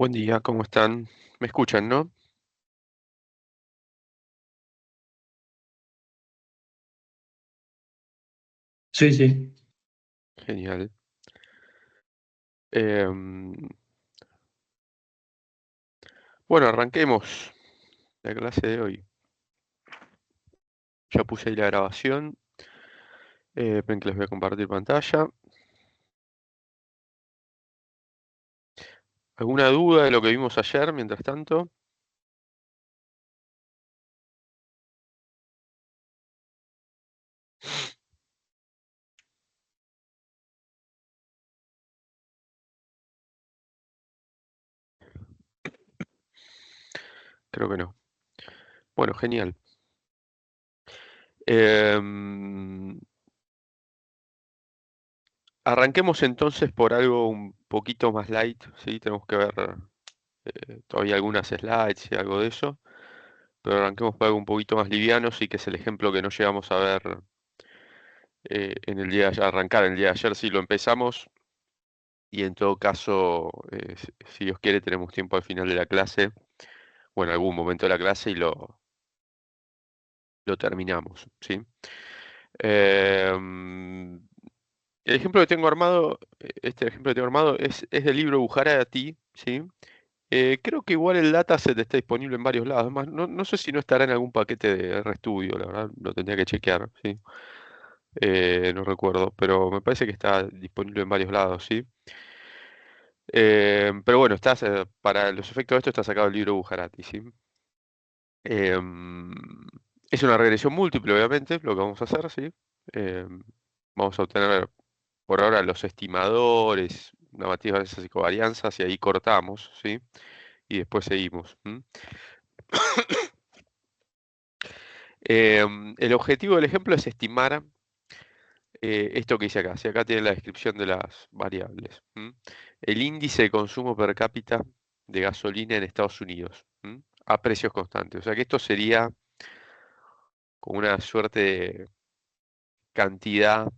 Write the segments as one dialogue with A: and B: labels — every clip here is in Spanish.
A: Buen día, ¿cómo están? ¿Me escuchan, no?
B: Sí, sí.
A: Genial. Em, bueno, arranquemos la clase de hoy. Ya puse ahí la grabación. Ven que les voy a compartir pantalla. ¿Alguna duda de lo que vimos ayer, mientras tanto? Creo que no. Bueno, genial. Em, Arranquemos entonces por algo un poquito más light, ¿sí? Tenemos que ver todavía algunas slides y algo de eso, pero arranquemos por algo un poquito más liviano, sí que es el ejemplo que no llegamos a ver en el día de ayer, arrancar el día de ayer, sí lo empezamos. Y en todo caso, si Dios quiere, tenemos tiempo al final de la clase, o en algún momento de la clase, y lo terminamos, ¿sí? Em, el ejemplo que tengo armado, este ejemplo que tengo armado es del libro Bujarati, ¿sí? Creo que igual el dataset está disponible en varios lados, además, no sé si no estará en algún paquete de RStudio, la verdad, lo tendría que chequear, ¿sí? No recuerdo, pero me parece que está disponible en varios lados, ¿sí? Pero bueno, para los efectos de esto está sacado el libro Bujarati, ¿sí? Em, es una regresión múltiple, obviamente, lo que vamos a hacer, ¿sí? Em, Vamos a obtener por ahora los estimadores, una matriz de esas y covarianzas, y ahí cortamos, ¿sí? Y después seguimos. ¿M? El objetivo del ejemplo es estimar esto que hice acá. Si acá tiene la descripción de las variables. ¿M? El índice de consumo per cápita de gasolina en Estados Unidos, ¿m? A precios constantes. O sea que esto sería como una suerte de cantidad,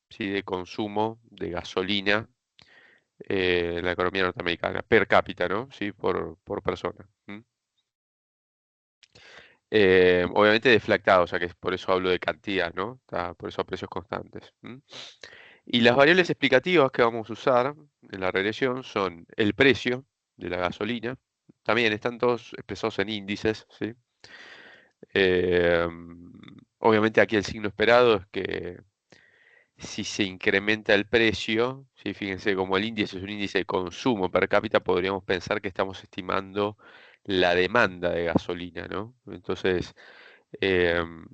A: ¿sí? De consumo de gasolina en la economía norteamericana, per cápita, ¿no? ¿Sí? Por persona. ¿M? Obviamente deflactado, o sea que por eso hablo de cantidad, ¿no? Por eso a precios constantes. ¿M? Y las variables explicativas que vamos a usar en la regresión son el precio de la gasolina, también están todos expresados en índices, ¿sí? Eh, Obviamente aquí el signo esperado es que si se incrementa el precio, ¿sí? Fíjense, como el índice es un índice de consumo per cápita, podríamos pensar que estamos estimando la demanda de gasolina, ¿no? Entonces, em,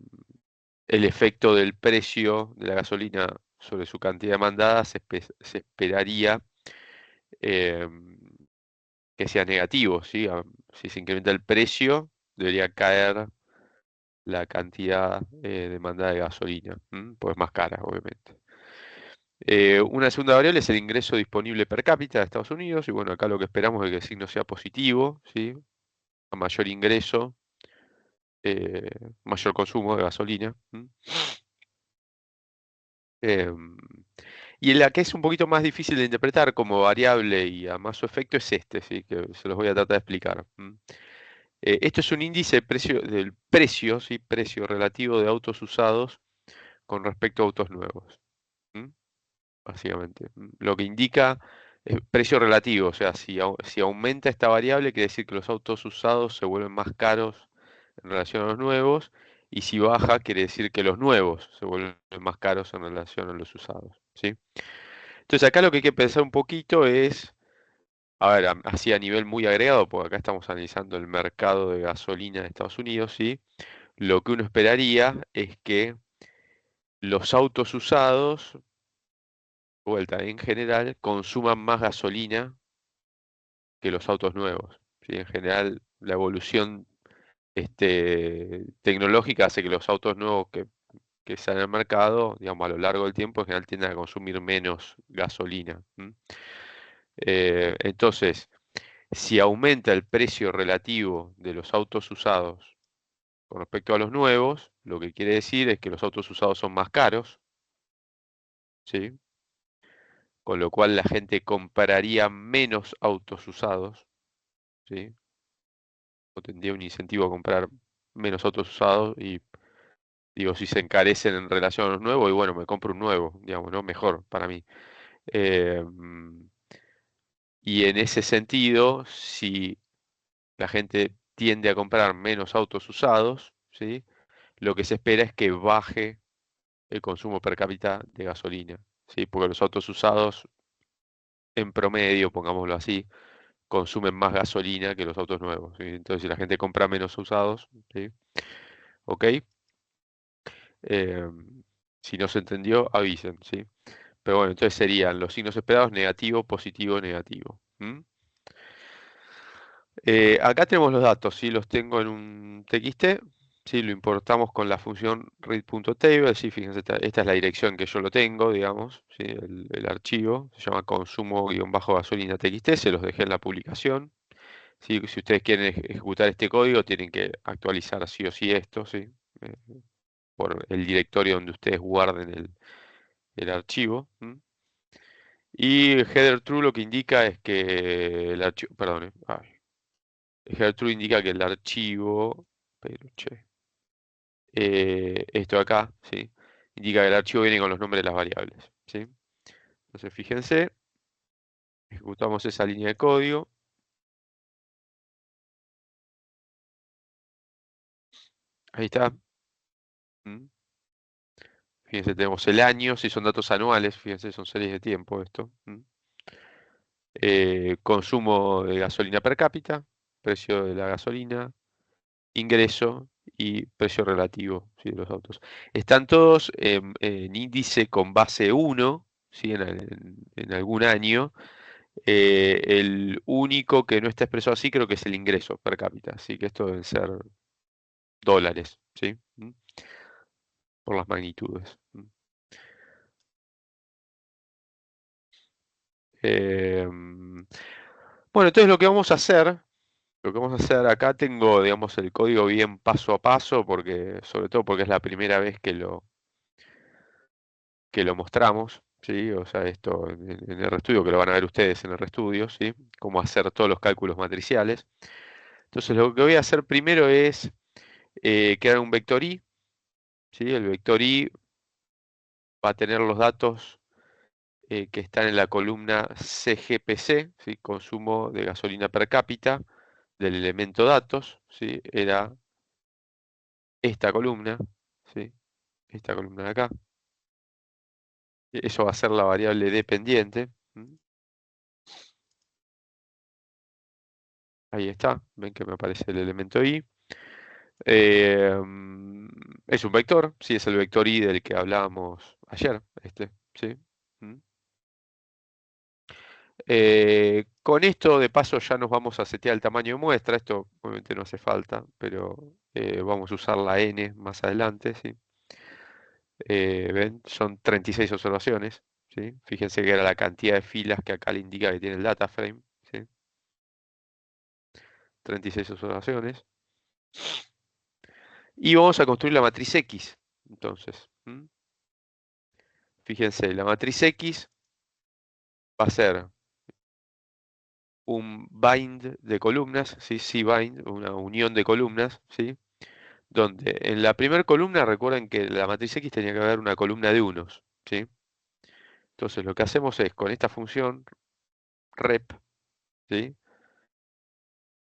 A: el efecto del precio de la gasolina sobre su cantidad demandada se esperaría em, que sea negativo, ¿sí? Si se incrementa el precio, debería caer la cantidad demandada de gasolina, pues más cara, obviamente. Una segunda variable es el ingreso disponible per cápita de Estados Unidos, y bueno, acá lo que esperamos es que el signo sea positivo, ¿sí? A mayor ingreso, eh, mayor consumo de gasolina. Em, y en la que es un poquito más difícil de interpretar como variable y además su efecto es este, ¿sí? Que se los voy a tratar de explicar. Esto es un índice de precio, del precio, ¿sí? Precio relativo de autos usados con respecto a autos nuevos. ¿M? Básicamente. Lo que indica es precio relativo, o sea, si aumenta esta variable, quiere decir que los autos usados se vuelven más caros en relación a los nuevos, y si baja, quiere decir que los nuevos se vuelven más caros en relación a los usados, ¿sí? Entonces acá lo que hay que pensar un poquito es, a ver, así a nivel muy agregado, porque acá estamos analizando el mercado de gasolina de Estados Unidos, ¿sí? Lo que uno esperaría es que los autos usados, vuelta, en general, consuman más gasolina que los autos nuevos, ¿sí? En general, la evolución tecnológica hace que los autos nuevos que salen al mercado, digamos, a lo largo del tiempo, en general tienden a consumir menos gasolina. Entonces, si aumenta el precio relativo de los autos usados con respecto a los nuevos, lo que quiere decir es que los autos usados son más caros, ¿sí? Con lo cual la gente compraría menos autos usados, ¿sí? O tendría un incentivo a comprar menos autos usados y digo, si se encarecen en relación a los nuevos, y bueno, me compro un nuevo, digamos, ¿no? Mejor para mí. Y en ese sentido, si la gente tiende a comprar menos autos usados, ¿sí? Lo que se espera es que baje el consumo per cápita de gasolina, ¿sí? Porque los autos usados, en promedio, pongámoslo así, consumen más gasolina que los autos nuevos, ¿sí? Entonces, si la gente compra menos usados, ¿sí? ¿Ok? Si no se entendió, avisen, ¿sí? Pero bueno, entonces serían los signos esperados negativo, positivo, negativo. ¿M? Acá tenemos los datos, ¿sí? Los tengo en un TXT, ¿sí? Lo importamos con la función read.table, ¿sí? Fíjense, esta es la dirección que yo lo tengo, digamos, ¿sí? El archivo se llama consumo-gasolina txt, se los dejé en la publicación, ¿sí? Si ustedes quieren ejecutar este código, tienen que actualizar sí o sí esto, ¿sí? Eh, por el directorio donde ustedes guarden el archivo. ¿M? Y header true lo que indica es que el archivo, perdón, header true indica que el archivo, pero che, esto de acá, ¿sí? Indica que el archivo viene con los nombres de las variables, ¿sí? Entonces fíjense, ejecutamos esa línea de código. Ahí está. ¿Mm? Fíjense, tenemos el año, si son datos anuales, fíjense, son series de tiempo esto. ¿Mm? Consumo de gasolina per cápita, precio de la gasolina, ingreso y precio relativo, ¿sí? De los autos. Están todos en índice con base 1, ¿sí? En algún año. El único que no está expresado así creo que es el ingreso per cápita, así que esto deben ser dólares, ¿sí? Por las magnitudes. Bueno, entonces lo que vamos a hacer acá tengo, digamos, el código bien paso a paso, porque, sobre todo porque es la primera vez que lo mostramos, ¿sí? O sea, esto en el RStudio, que lo van a ver ustedes en el RStudio, ¿sí? Cómo hacer todos los cálculos matriciales. Entonces, lo que voy a hacer primero es crear un vector i, ¿sí? El vector i va a tener los datos que están en la columna CGPC, ¿sí? Consumo de gasolina per cápita, del elemento datos, ¿sí? Era esta columna, ¿sí? Esta columna de acá. Eso va a ser la variable dependiente. Ahí está, ven que me aparece el elemento i. Es un vector, sí, es el vector i del que hablábamos ayer, ¿sí? ¿Mm? Con esto, de paso, ya nos vamos a setear el tamaño de muestra. Esto obviamente no hace falta, pero vamos a usar la n más adelante, ¿sí? ¿Ven? Son 36 observaciones, ¿sí? Fíjense que era la cantidad de filas que acá le indica que tiene el data frame, ¿sí? 36 observaciones. Y vamos a construir la matriz X, entonces. Fíjense, la matriz X va a ser un bind de columnas, ¿sí? C-bind, una unión de columnas, ¿sí? Donde en la primera columna, recuerden que la matriz X tenía que haber una columna de unos, ¿sí? Entonces lo que hacemos es, con esta función rep, ¿sí?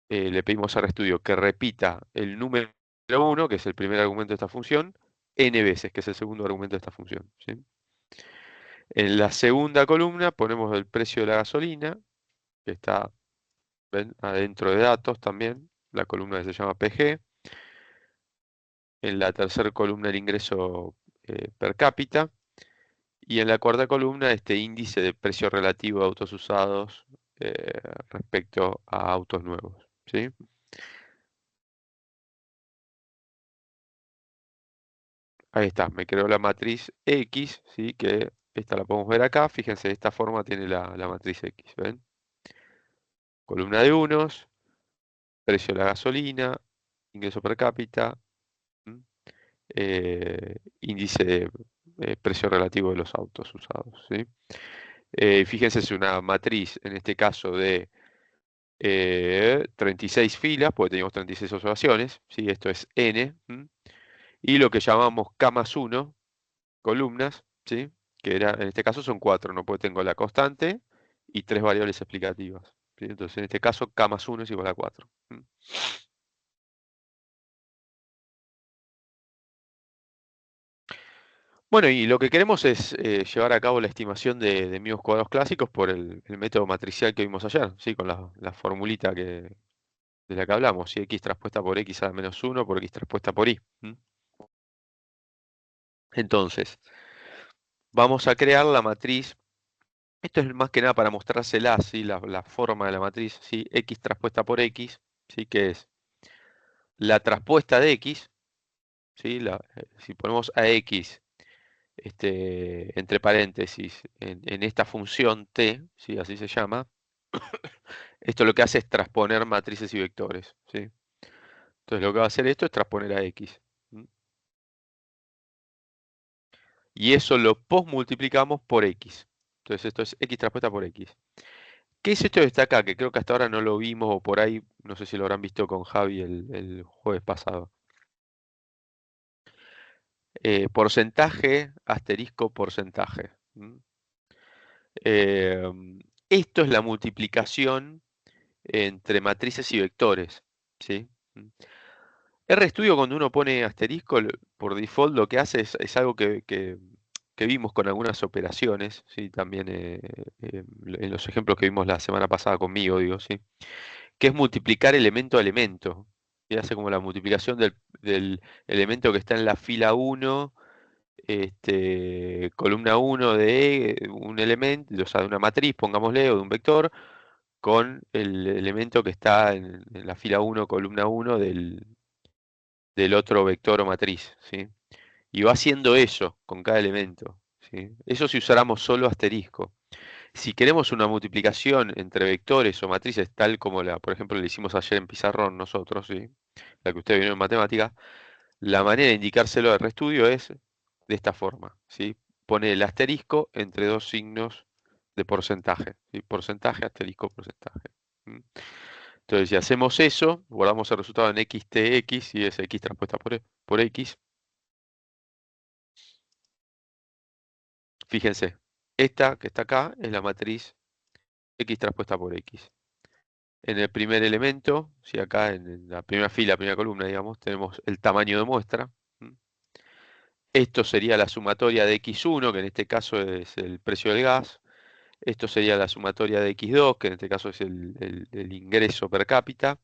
A: Le pedimos a RStudio que repita el número uno, que es el primer argumento de esta función, n veces, que es el segundo argumento de esta función, ¿sí? En la segunda columna ponemos el precio de la gasolina, que está, ¿ven? Adentro de datos también, la columna que se llama PG. En la tercera columna el ingreso per cápita. Y en la cuarta columna este índice de precio relativo de autos usados respecto a autos nuevos, ¿sí? Ahí está, me creó la matriz X, ¿sí? Que esta la podemos ver acá. Fíjense, de esta forma tiene la matriz X, ¿ven? Columna de unos, precio de la gasolina, ingreso per cápita, ¿m? Índice de precio relativo de los autos usados, ¿sí? Fíjense, es una matriz, en este caso, de 36 filas, porque teníamos 36 observaciones, ¿sí? Esto es n, y lo que llamamos K más 1, columnas, ¿sí? Que era, en este caso son 4, ¿no? Porque tengo la constante y 3 variables explicativas, ¿sí? Entonces, en este caso, K más 1 es igual a 4. Bueno, y lo que queremos es llevar a cabo la estimación de míos cuadrados clásicos por el método matricial que vimos ayer, ¿sí? Con la formulita de la que hablamos, ¿sí? X traspuesta por X a la menos 1 por X traspuesta por Y. Entonces, vamos a crear la matriz. Esto es más que nada para mostrársela, ¿sí? La forma de la matriz, ¿sí? X traspuesta por X, ¿sí? Que es la traspuesta de X, ¿sí? Si ponemos a X entre paréntesis en esta función T, ¿sí? Así se llama, esto lo que hace es transponer matrices y vectores, ¿sí? Entonces lo que va a hacer esto es transponer a X. Y eso lo posmultiplicamos por X. Entonces esto es X traspuesta por X. ¿Qué es esto que está acá? Que creo que hasta ahora no lo vimos o por ahí, no sé si lo habrán visto con Javi el jueves pasado. Porcentaje, asterisco, porcentaje. Esto es la multiplicación entre matrices y vectores, ¿sí? RStudio, cuando uno pone asterisco, por default lo que hace es algo que vimos con algunas operaciones, ¿sí? También en los ejemplos que vimos la semana pasada conmigo, digo, ¿sí? Que es multiplicar elemento a elemento. Y hace como la multiplicación del elemento que está en la fila 1, columna 1 de un elemento, o sea, de una matriz, pongámosle, o de un vector, con el elemento que está en la fila 1, columna 1 del otro vector o matriz, ¿sí? Y va haciendo eso con cada elemento, ¿sí? Eso si usáramos solo asterisco. Si queremos una multiplicación entre vectores o matrices, tal como por ejemplo, le hicimos ayer en Pizarrón nosotros, ¿sí? La que usted vio en matemática, la manera de indicárselo al RStudio es de esta forma, ¿sí? Pone el asterisco entre dos signos de porcentaje, ¿sí? Porcentaje, asterisco, porcentaje. ¿Mm? Entonces, si hacemos eso, guardamos el resultado en xtx y es x transpuesta por x. Fíjense, esta que está acá es la matriz x transpuesta por x. En el primer elemento, si acá en la primera fila, primera columna, digamos, tenemos el tamaño de muestra. Esto sería la sumatoria de x1, que en este caso es el precio del gas. Esto sería la sumatoria de x2, que en este caso es el ingreso per cápita.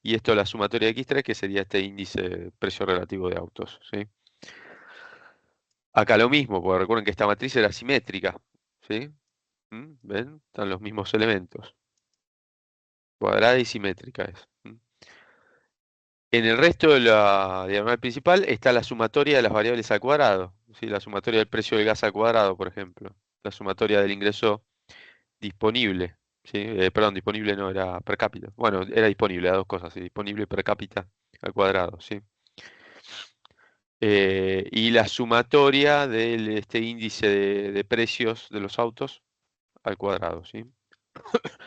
A: Y esto la sumatoria de x3, que sería este índice precio relativo de autos, ¿sí? Acá lo mismo, porque recuerden que esta matriz era simétrica, ¿sí? ¿Ven? Están los mismos elementos. Cuadrada y simétrica es. En el resto de la diagonal principal está la sumatoria de las variables al cuadrado, ¿sí? La sumatoria del precio del gas al cuadrado, por ejemplo. La sumatoria del ingreso disponible, ¿sí? Perdón, disponible no, era per cápita. Bueno, era disponible, las dos cosas, ¿sí? Disponible per cápita al cuadrado, ¿sí? Y la sumatoria del índice de precios de los autos al cuadrado, ¿sí?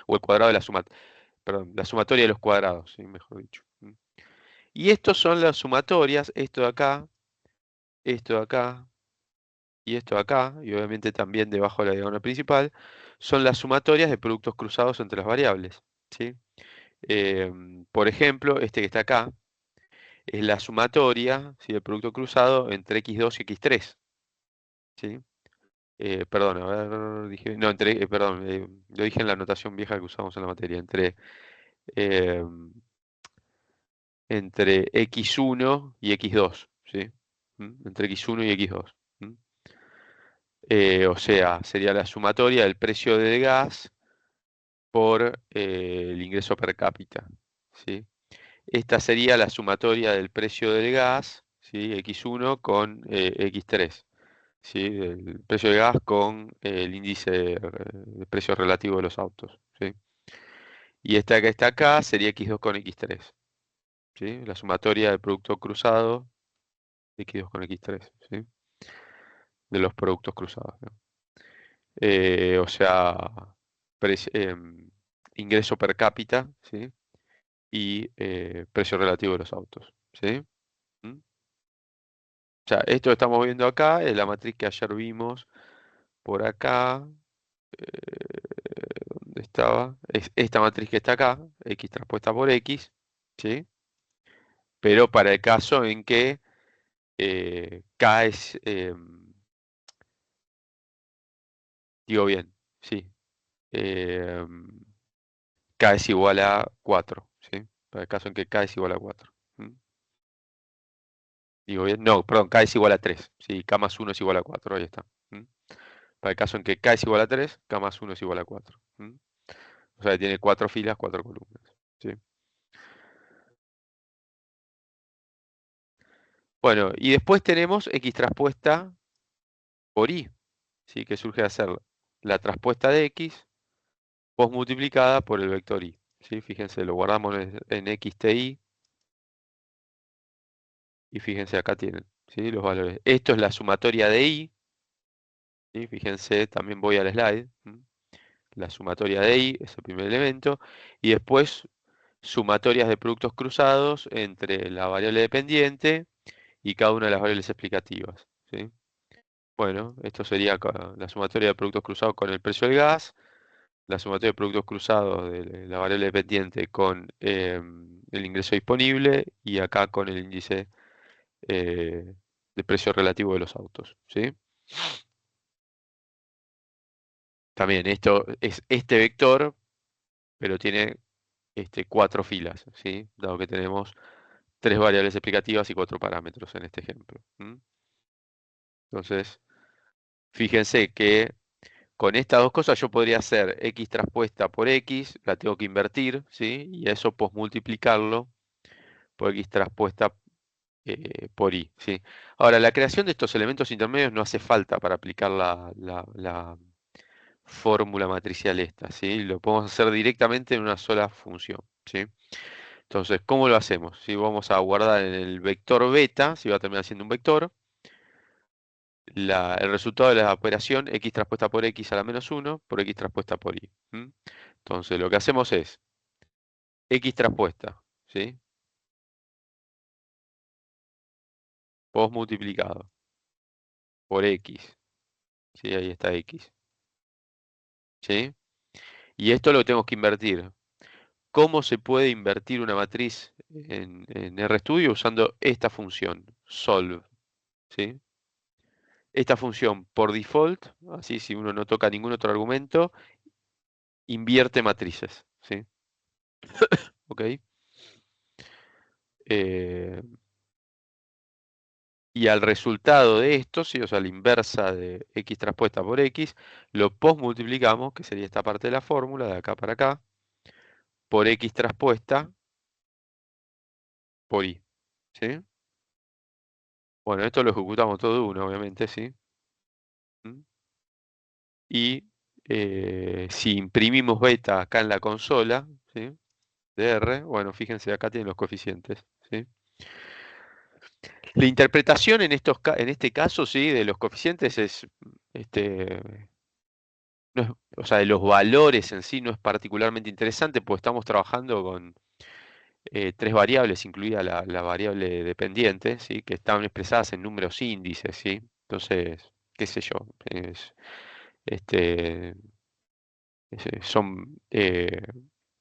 A: O el cuadrado de perdón, la sumatoria de los cuadrados, ¿sí? Mejor dicho. Y estos son las sumatorias, esto de acá y esto de acá, y obviamente también debajo de la diagonal principal, son las sumatorias de productos cruzados entre las variables, ¿sí? Por ejemplo, este que está acá es la sumatoria, ¿sí? Del producto cruzado entre x2 y x3, ¿sí? Perdón, a ver, dije, no, perdón, lo dije en la notación vieja que usamos en la materia, em, entre x1 y x2, ¿sí? Entre x1 y x2. O sea, sería la sumatoria del precio del gas por el ingreso per cápita, ¿sí? Esta sería la sumatoria del precio del gas, ¿sí? X1 con X3, ¿sí? El precio del gas con el índice de precio relativo de los autos, ¿sí? Y esta que está acá sería X2 con X3, ¿sí? La sumatoria del producto cruzado, X2 con X3, ¿sí? De los productos cruzados, ¿no? O sea, ingreso per cápita, ¿sí? Y precio relativo de los autos, ¿sí? ¿Mm? O sea, esto que estamos viendo acá es la matriz que ayer vimos por acá. ¿Dónde estaba? Es esta matriz que está acá, X transpuesta por X, ¿sí? Pero para el caso en que K es, digo bien, sí, em, K es igual a 4, ¿sí? Para el caso en que K es igual a 4. ¿Mm? Digo bien, no, perdón, K es igual a 3, sí, K más 1 es igual a 4, ahí está. ¿Mm? Para el caso en que K es igual a 3, K más 1 es igual a 4. ¿Mm? O sea, tiene 4 filas, 4 columnas, ¿sí? Bueno, y después tenemos X transpuesta por Y, ¿sí? Que surge de hacer la transpuesta de X post multiplicada por el vector Y, ¿sí? Fíjense, lo guardamos en XTY y fíjense, acá tienen, ¿sí? Los valores. Esto es la sumatoria de Y, ¿sí? Fíjense, también voy al slide. La sumatoria de Y es el primer elemento. Y después sumatorias de productos cruzados entre la variable dependiente y cada una de las variables explicativas, ¿sí? Bueno, esto sería la sumatoria de productos cruzados con el precio del gas, la sumatoria de productos cruzados de la variable dependiente con el ingreso disponible y acá con el índice de precio relativo de los autos, ¿sí? También esto es este vector, pero tiene cuatro filas, ¿sí? Dado que tenemos tres variables explicativas y cuatro parámetros en este ejemplo. Entonces, fíjense que con estas dos cosas yo podría hacer X transpuesta por X, la tengo que invertir, ¿sí? Y a eso multiplicarlo por X transpuesta por Y, ¿sí? Ahora, la creación de estos elementos intermedios no hace falta para aplicar la fórmula matricial esta, ¿sí? Lo podemos hacer directamente en una sola función, ¿sí? Entonces, ¿cómo lo hacemos? Si vamos a guardar en el vector beta, si va a terminar siendo un vector, el resultado de la operación X transpuesta por X a la menos uno por X transpuesta por Y. Entonces, lo que hacemos es X transpuesta, ¿sí? Post multiplicado por X, ¿sí? Ahí está X, ¿sí? Y esto lo tenemos que invertir. ¿Cómo se puede invertir una matriz en RStudio usando esta función, solve, ¿sí? Esta función por default, así si uno no toca ningún otro argumento, invierte matrices, ¿sí? ¿Ok? Eh, y al resultado de esto, ¿sí? O sea, la inversa de X transpuesta por X, lo post multiplicamos, que sería esta parte de la fórmula, de acá para acá, por X transpuesta por Y, ¿sí? Bueno, esto lo ejecutamos todo de uno, obviamente, ¿sí? ¿Mm? Y si imprimimos beta acá en la consola, ¿sí? De R, bueno, fíjense, acá tienen los coeficientes, ¿sí? La interpretación en este caso, ¿sí? De los coeficientes es, este, no es- o sea, de los valores en sí no es particularmente interesante, porque estamos trabajando con tres variables, incluida la variable dependiente, ¿sí? Que están expresadas en números índices, ¿sí? Entonces, qué sé yo, este, son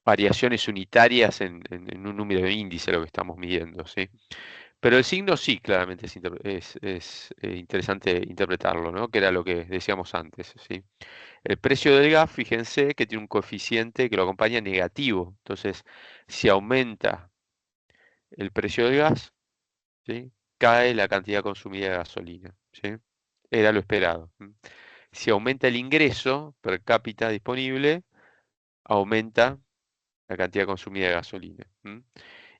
A: variaciones unitarias en un número de índice lo que estamos midiendo, ¿sí? Pero el signo sí, claramente es interesante interpretarlo, ¿no? Que era lo que decíamos antes, ¿sí? El precio del gas, fíjense que tiene un coeficiente que lo acompaña negativo. Entonces, si aumenta el precio del gas, ¿sí? Cae la cantidad consumida de gasolina, ¿sí? Era lo esperado. Si aumenta el ingreso per cápita disponible, aumenta la cantidad consumida de gasolina.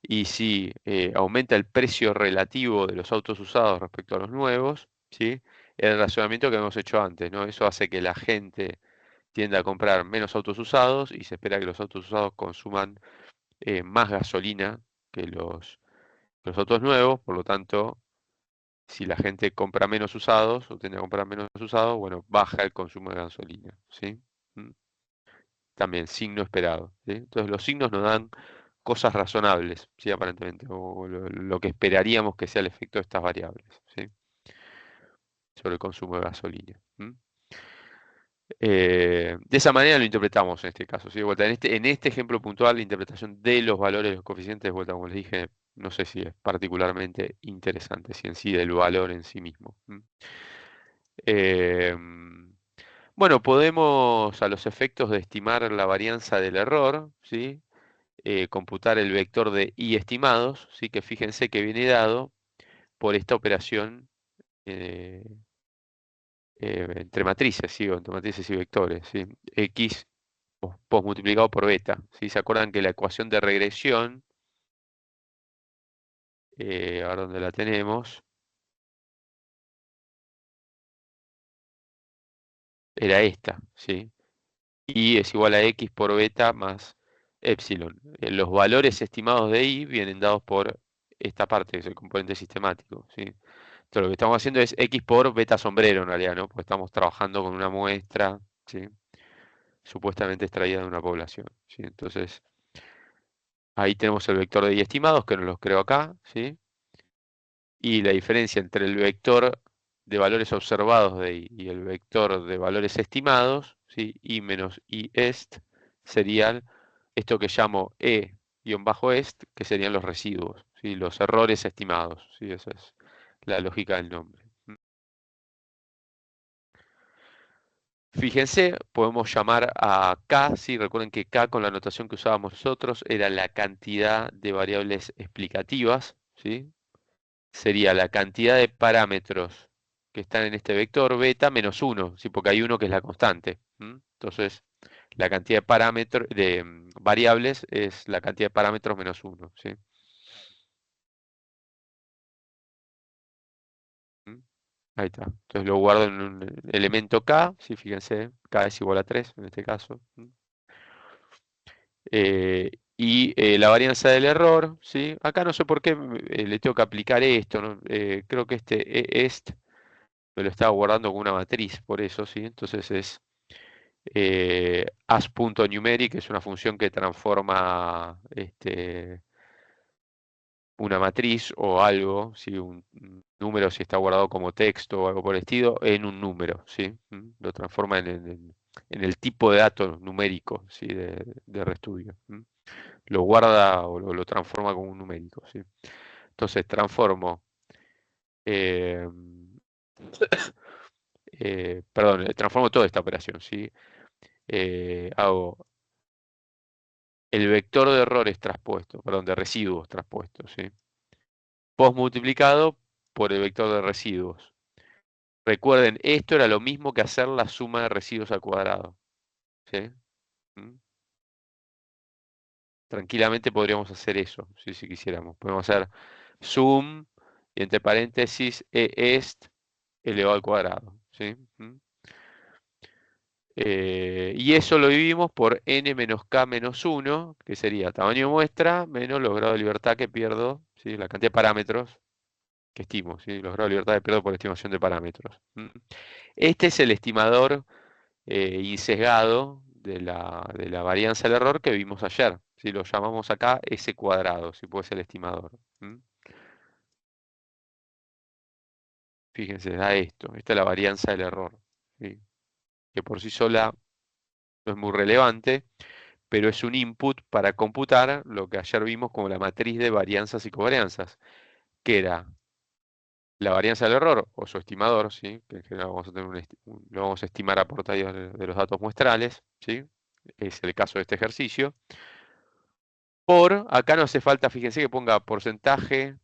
A: Y si aumenta el precio relativo de los autos usados respecto a los nuevos, ¿sí? El razonamiento que hemos hecho antes, ¿no? Eso hace que la gente tienda a comprar menos autos usados y se espera que los autos usados consuman más gasolina que los autos nuevos, por lo tanto, si la gente compra menos usados o tiende a comprar menos usados, bueno, baja el consumo de gasolina, ¿sí? ¿Mm? también signo esperado, ¿sí? Entonces los signos nos dan cosas razonables, ¿sí? Aparentemente, o lo que esperaríamos que sea el efecto de estas variables, ¿sí? Sobre el consumo de gasolina. De esa manera lo interpretamos en este caso, ¿sí? De vuelta, en este ejemplo puntual, la interpretación de los valores de los coeficientes, de vuelta, como les dije, no sé si es particularmente interesante, si en sí del valor en sí mismo. Em, bueno, podemos, a los efectos de estimar la varianza del error, ¿sí? Computar el vector de i estimados, ¿sí? Que fíjense que viene dado por esta operación eh, entre matrices, ¿sí? O entre matrices y vectores, ¿sí? X multiplicado por beta, ¿sí? ¿Se acuerdan que la ecuación de regresión, ahora donde la tenemos, era esta, ¿sí? Y es igual a X por beta más epsilon. Los valores estimados de I vienen dados por esta parte, que es el componente sistemático, ¿sí? Entonces lo que estamos haciendo es X por beta sombrero en realidad, ¿no? Porque estamos trabajando con una muestra, ¿sí? Supuestamente extraída de una población, ¿sí? Entonces ahí tenemos el vector de I estimados, que nos los creo acá, ¿sí? Y la diferencia entre el vector de valores observados de I y el vector de valores estimados, ¿sí? I menos I est, serían esto que llamo E-est, que serían los residuos, ¿sí? Los errores estimados, ¿sí? Esa es la lógica del nombre. Fíjense, podemos llamar a K, ¿sí? Recuerden que K con la notación que usábamos nosotros era la cantidad de variables explicativas, ¿sí? Sería la cantidad de parámetros que están en este vector beta menos 1, ¿sí? Porque hay uno que es la constante. Entonces, la cantidad de parámetros de variables es la cantidad de parámetros menos 1, ¿sí? ¿Mm? Ahí está. Entonces lo guardo en un elemento K, ¿sí? Fíjense, K es igual a 3 en este caso. Y la varianza del error, ¿sí? Acá no sé por qué le tengo que aplicar esto, ¿no? Creo que este est me lo estaba guardando con una matriz, por eso, ¿sí? Entonces es as.numeric, es una función que transforma una matriz o algo, ¿sí? Un número si está guardado como texto o algo por el estilo, en un número, ¿sí? Lo transforma en el tipo de dato numérico, ¿sí? De RStudio. Lo guarda o lo transforma como un numérico, ¿sí? Entonces transformo, eh, perdón, transformo toda esta operación, ¿sí? Hago el vector de errores traspuesto, perdón, de residuos traspuestos, ¿sí? Post multiplicado por el vector de residuos. Recuerden, esto era lo mismo que hacer la suma de residuos al cuadrado, ¿sí? ¿Mm? Tranquilamente podríamos hacer eso, ¿sí? Si quisiéramos. Podemos hacer sum y entre paréntesis est elevado al cuadrado, ¿sí? Y eso lo dividimos por n menos k menos 1, que sería tamaño de muestra menos los grados de libertad que pierdo, ¿sí? La cantidad de parámetros que estimo, ¿sí? Los grados de libertad que pierdo por estimación de parámetros. Este es el estimador insesgado de la varianza del error que vimos ayer. Si lo llamamos acá S cuadrado, si puede ser el estimador. Fíjense, da esto. Esta es la varianza del error, ¿sí? Que por sí sola no es muy relevante, pero es un input para computar lo que ayer vimos como la matriz de varianzas y covarianzas, que era la varianza del error o su estimador, ¿sí? Que en general vamos a tener lo vamos a estimar a partir de los datos muestrales, ¿sí? Es el caso de este ejercicio. Acá no hace falta, fíjense que ponga porcentaje,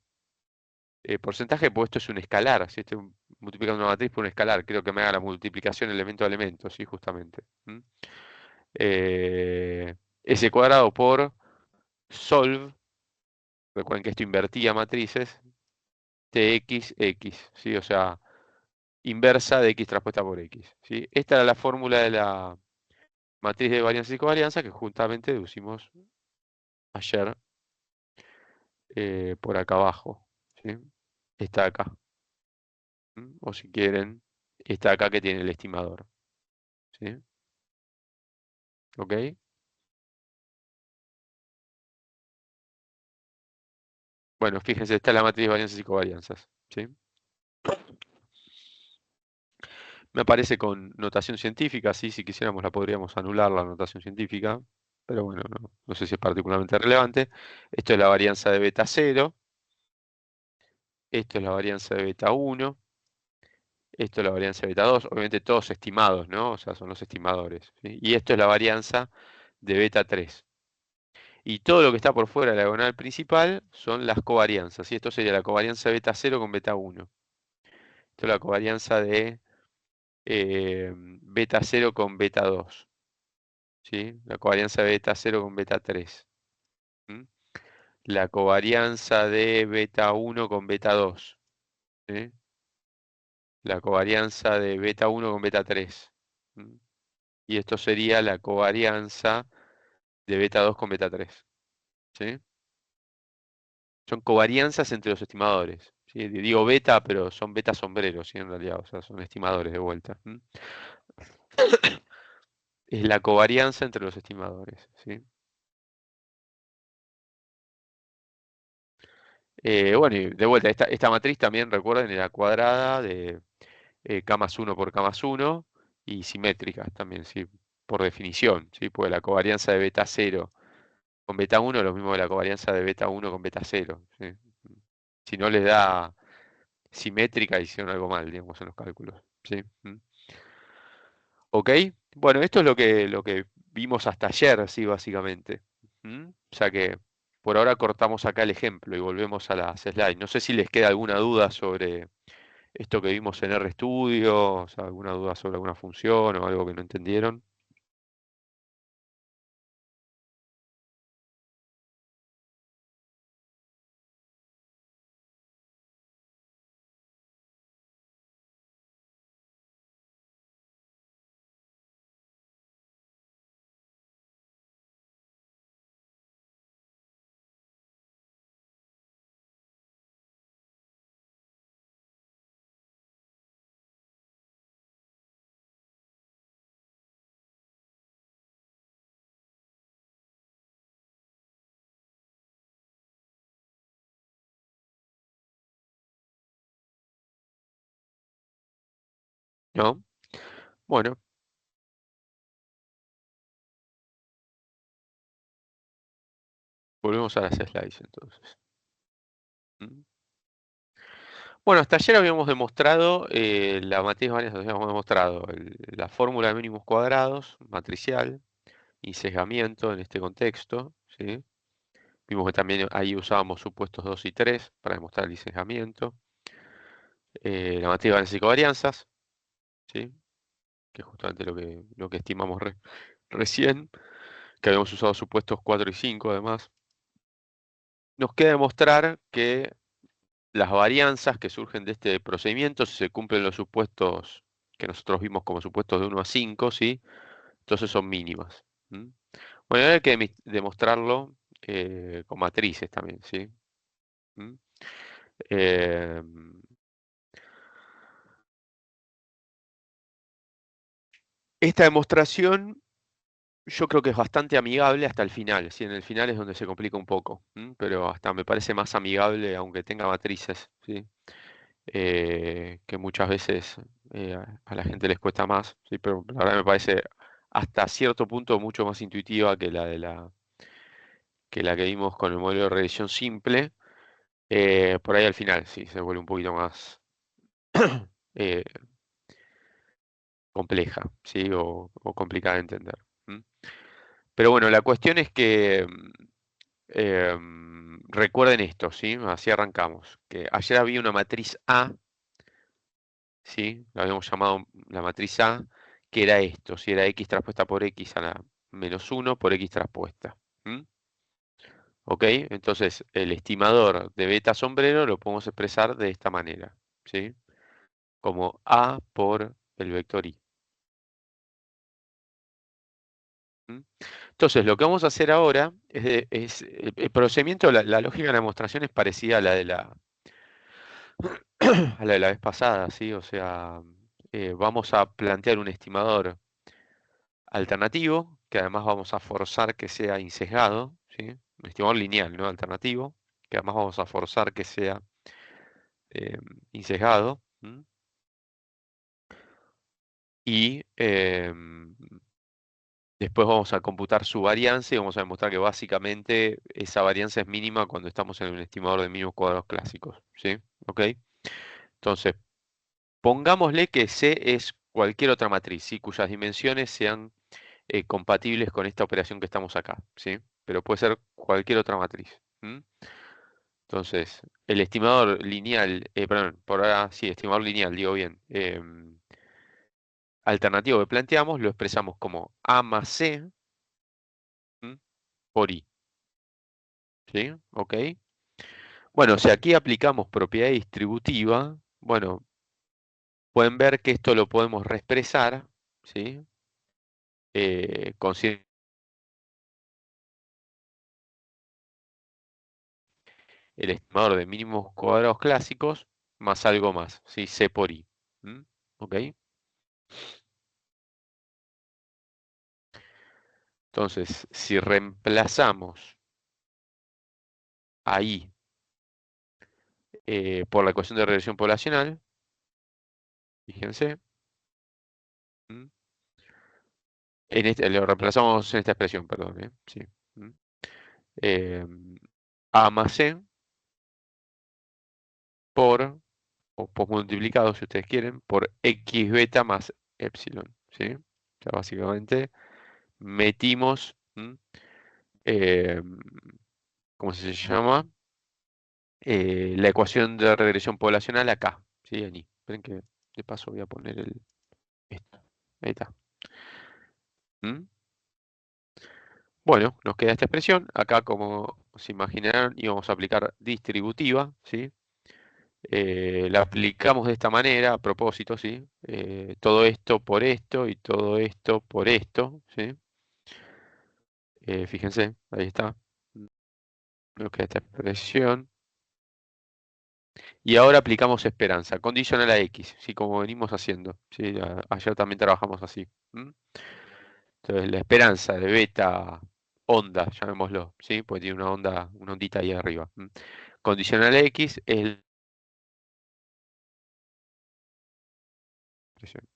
A: pues esto es un escalar, si estoy multiplicando una matriz por un escalar, creo que me haga la multiplicación elemento a elemento, ¿sí? Justamente. S cuadrado por solve, recuerden que esto invertía matrices, tx, ¿sí? O sea, inversa de x transpuesta por x, ¿sí? Esta era la fórmula de la matriz de varianza y covarianza que justamente deducimos ayer por acá abajo, ¿sí? Está acá. O si quieren, está acá que tiene el estimador, ¿sí? ¿Ok? Bueno, fíjense, esta es la matriz de varianzas y covarianzas, ¿sí? Me aparece con notación científica, sí, si quisiéramos la podríamos anular la notación científica, pero bueno, no sé si es particularmente relevante. Esto es la varianza de beta 0, esto es la varianza de beta 1, esto es la varianza de beta 2, obviamente todos estimados, ¿no? O sea, son los estimadores, ¿sí? Y esto es la varianza de beta 3. Y todo lo que está por fuera de la diagonal principal son las covarianzas, ¿sí? Esto sería la covarianza de beta 0 con beta 1. Esto es la covarianza de beta 0 con beta 2. ¿Sí? La covarianza de beta 0 con beta 3. ¿Mm? La covarianza de beta 1 con beta 2. ¿Sí? La covarianza de beta 1 con beta 3. ¿Mm? Y esto sería la covarianza de beta 2 con beta 3. ¿Sí? Son covarianzas entre los estimadores. ¿Sí? Digo beta, pero son beta sombreros, ¿sí? En realidad, o sea, son estimadores de vuelta. ¿Mm? Es la covarianza entre los estimadores. ¿Sí? Bueno, y de vuelta, esta matriz también, recuerden, era cuadrada de K más 1 por K más 1 y simétricas también, ¿sí? Por definición, ¿sí? Porque la covarianza de beta 0 con beta 1 es lo mismo que la covarianza de beta 1 con beta 0, ¿sí? Si no les da simétrica, hicieron algo mal, digamos, en los cálculos, ¿sí? ¿Ok? Bueno, esto es lo que vimos hasta ayer, sí, básicamente. O sea que por ahora cortamos acá el ejemplo y volvemos a las slides. No sé si les queda alguna duda sobre esto que vimos en RStudio, o sea, alguna duda sobre alguna función o algo que no entendieron. ¿No? Bueno, volvemos a las slides entonces. ¿Mm? Bueno, hasta ayer habíamos demostrado la matriz de varianzas, habíamos demostrado la fórmula de mínimos cuadrados, matricial, y sesgamiento en este contexto, ¿sí? Vimos que también ahí usábamos supuestos 2 y 3 para demostrar el sesgamiento. La matriz de varianzas y covarianzas, ¿sí? Que es justamente lo que estimamos recién, que habíamos usado supuestos 4 y 5 además. Nos queda demostrar que las varianzas que surgen de este procedimiento, si se cumplen los supuestos que nosotros vimos como supuestos de 1 a 5, ¿sí? Entonces son mínimas. ¿Mm? Bueno, ahora hay que demostrarlo con matrices también, ¿sí? ¿Mm? Eh, esta demostración yo creo que es bastante amigable hasta el final, ¿sí? En el final es donde se complica un poco, pero hasta me parece más amigable aunque tenga matrices, ¿sí? Que muchas veces a la gente les cuesta más, ¿sí? Pero la verdad me parece hasta cierto punto mucho más intuitiva que la que vimos con el modelo de regresión simple. Por ahí al final sí se vuelve un poquito más eh, compleja, ¿sí? O complicada de entender. ¿M? Pero bueno, la cuestión es que recuerden esto, ¿sí? Así arrancamos. Que ayer había una matriz A, ¿sí? La habíamos llamado la matriz A, que era esto, si era x traspuesta por x a la menos 1 por x traspuesta. ¿M? ¿Ok? Entonces, el estimador de beta sombrero lo podemos expresar de esta manera, ¿sí? Como A por el vector y. ¿M? Entonces, lo que vamos a hacer ahora es el procedimiento, la lógica de la demostración es parecida a la de la, a la de la vez pasada, ¿sí? O sea, vamos a plantear un estimador alternativo, que además vamos a forzar que sea insesgado, ¿sí? Un estimador lineal, ¿no? Alternativo. que además vamos a forzar que sea insesgado. Y después vamos a computar su varianza y vamos a demostrar que básicamente esa varianza es mínima cuando estamos en un estimador de mínimos cuadrados clásicos. ¿Sí? ¿Ok? Entonces, pongámosle que C es cualquier otra matriz, ¿sí? Cuyas dimensiones sean compatibles con esta operación que estamos acá. ¿Sí? Pero puede ser cualquier otra matriz. Entonces, el estimador lineal, perdón, por ahora sí, estimador lineal, digo bien, alternativo que planteamos lo expresamos como A más C, ¿m? Por I. ¿Sí? ¿Ok? Bueno, si aquí aplicamos propiedad distributiva, bueno, pueden ver que esto lo podemos reexpresar, ¿sí? Considerando el estimador de mínimos cuadrados clásicos más algo más, ¿sí? C por I. ¿Ok? Entonces, si reemplazamos a I por la ecuación de regresión poblacional, fíjense, ¿m? Lo reemplazamos en esta expresión, perdón, sí. ¿M? Eh, A más C por, o por multiplicado, si ustedes quieren, por X beta más epsilon, ¿sí? O sea, básicamente metimos, eh, ¿cómo se llama? La ecuación de regresión poblacional acá, ¿sí? En I. Esperen que de paso voy a poner esto. Ahí está. ¿Mm? Bueno, nos queda esta expresión. Acá, como se imaginarán, íbamos a aplicar distributiva, ¿sí? La aplicamos de esta manera, a propósito, ¿sí? Todo esto por esto y todo esto por esto, ¿sí? Fíjense, ahí está. Nos queda esta expresión. Y ahora aplicamos esperanza, condicional a X, ¿sí? Como venimos haciendo, ¿sí? Ayer también trabajamos así. Entonces, la esperanza de beta onda, llamémoslo, ¿sí? Porque tiene una onda, una ondita ahí arriba. Condicional a X es la expresión.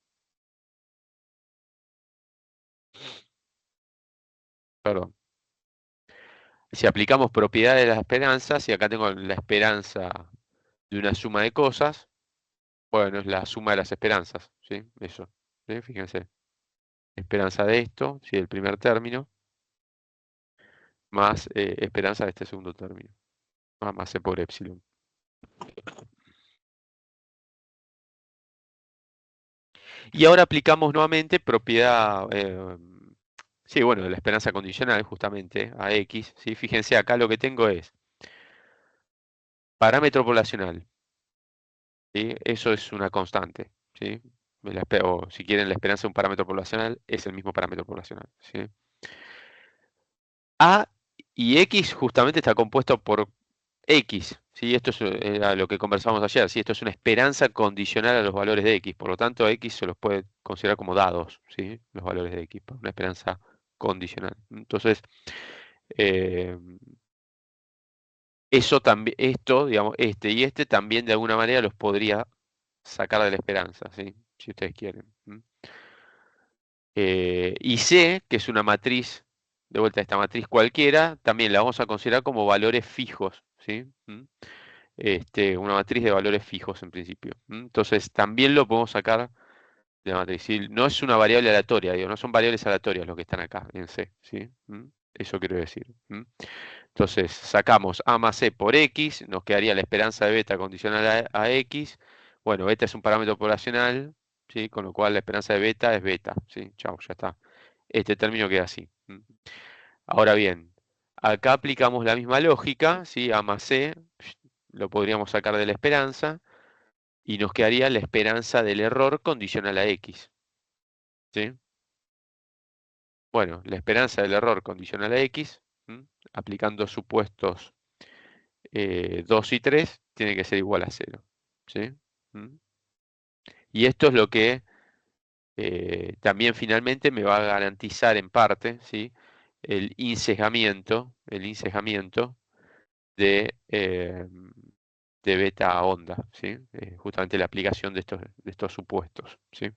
A: Perdón. Si aplicamos propiedades de las esperanzas, y acá tengo la esperanza de una suma de cosas, bueno, es la suma de las esperanzas, ¿sí? Eso, ¿sí? Fíjense. Esperanza de esto, ¿sí? El primer término, más esperanza de este segundo término, más C por epsilon. Y ahora aplicamos nuevamente propiedad, sí, bueno, de la esperanza condicional, justamente, a X, ¿sí? Fíjense, acá lo que tengo es parámetro poblacional, ¿sí? Eso es una constante, ¿sí? O si quieren, la esperanza de un parámetro poblacional es el mismo parámetro poblacional, ¿sí? A y X justamente está compuesto por X, ¿sí? Esto era lo que conversamos ayer, ¿sí? Esto es una esperanza condicional a los valores de X, por lo tanto a X se los puede considerar como dados, ¿sí? Los valores de X, por una esperanza condicional. Entonces, eh, eso también, esto, digamos, este y este también de alguna manera los podría sacar de la esperanza, ¿sí? Si ustedes quieren. Y C, que es una matriz, de vuelta esta matriz cualquiera, también la vamos a considerar como valores fijos, ¿sí? Una matriz de valores fijos en principio. Entonces también lo podemos sacar de la matriz. ¿Sí? No es una variable aleatoria, digo, no son variables aleatorias los que están acá en C, ¿sí? Eso quiero decir. Entonces sacamos A más C por X, nos quedaría la esperanza de beta condicional a X. Bueno, beta es un parámetro poblacional, ¿sí? Con lo cual la esperanza de beta es beta, ¿sí? Chau, ya está. Este término queda así. Ahora bien, acá aplicamos la misma lógica, ¿sí? A más C lo podríamos sacar de la esperanza y nos quedaría la esperanza del error condicional a X, ¿sí? Bueno, la esperanza del error condicional a X, aplicando supuestos 2 y 3, tiene que ser igual a 0, ¿sí? ¿Mm? Y esto es lo que también finalmente me va a garantizar en parte, ¿sí? El insejamiento de beta onda, ¿sí? Justamente la aplicación de estos supuestos, ¿sí?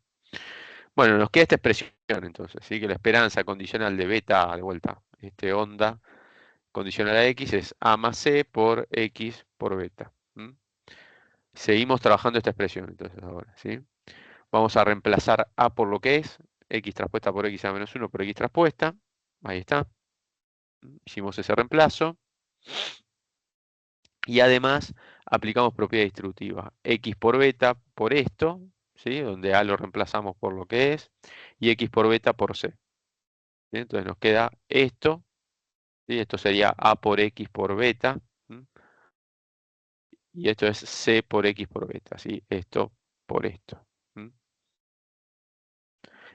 A: Bueno, nos queda esta expresión entonces, ¿sí? Que la esperanza condicional de beta, de vuelta, onda condicional a x es a más c por x por beta. ¿M? Seguimos trabajando esta expresión entonces ahora, ¿sí? Vamos a reemplazar a por lo que es, x traspuesta por x a menos 1 por x traspuesta. Ahí está. Hicimos ese reemplazo. Y además aplicamos propiedad distributiva. X por beta por esto, ¿sí? Donde a lo reemplazamos por lo que es, y x por beta por c. ¿Sí? Entonces nos queda esto, ¿sí? Esto sería a por x por beta, ¿m? Y esto es c por x por beta, ¿sí? Esto por esto. ¿M?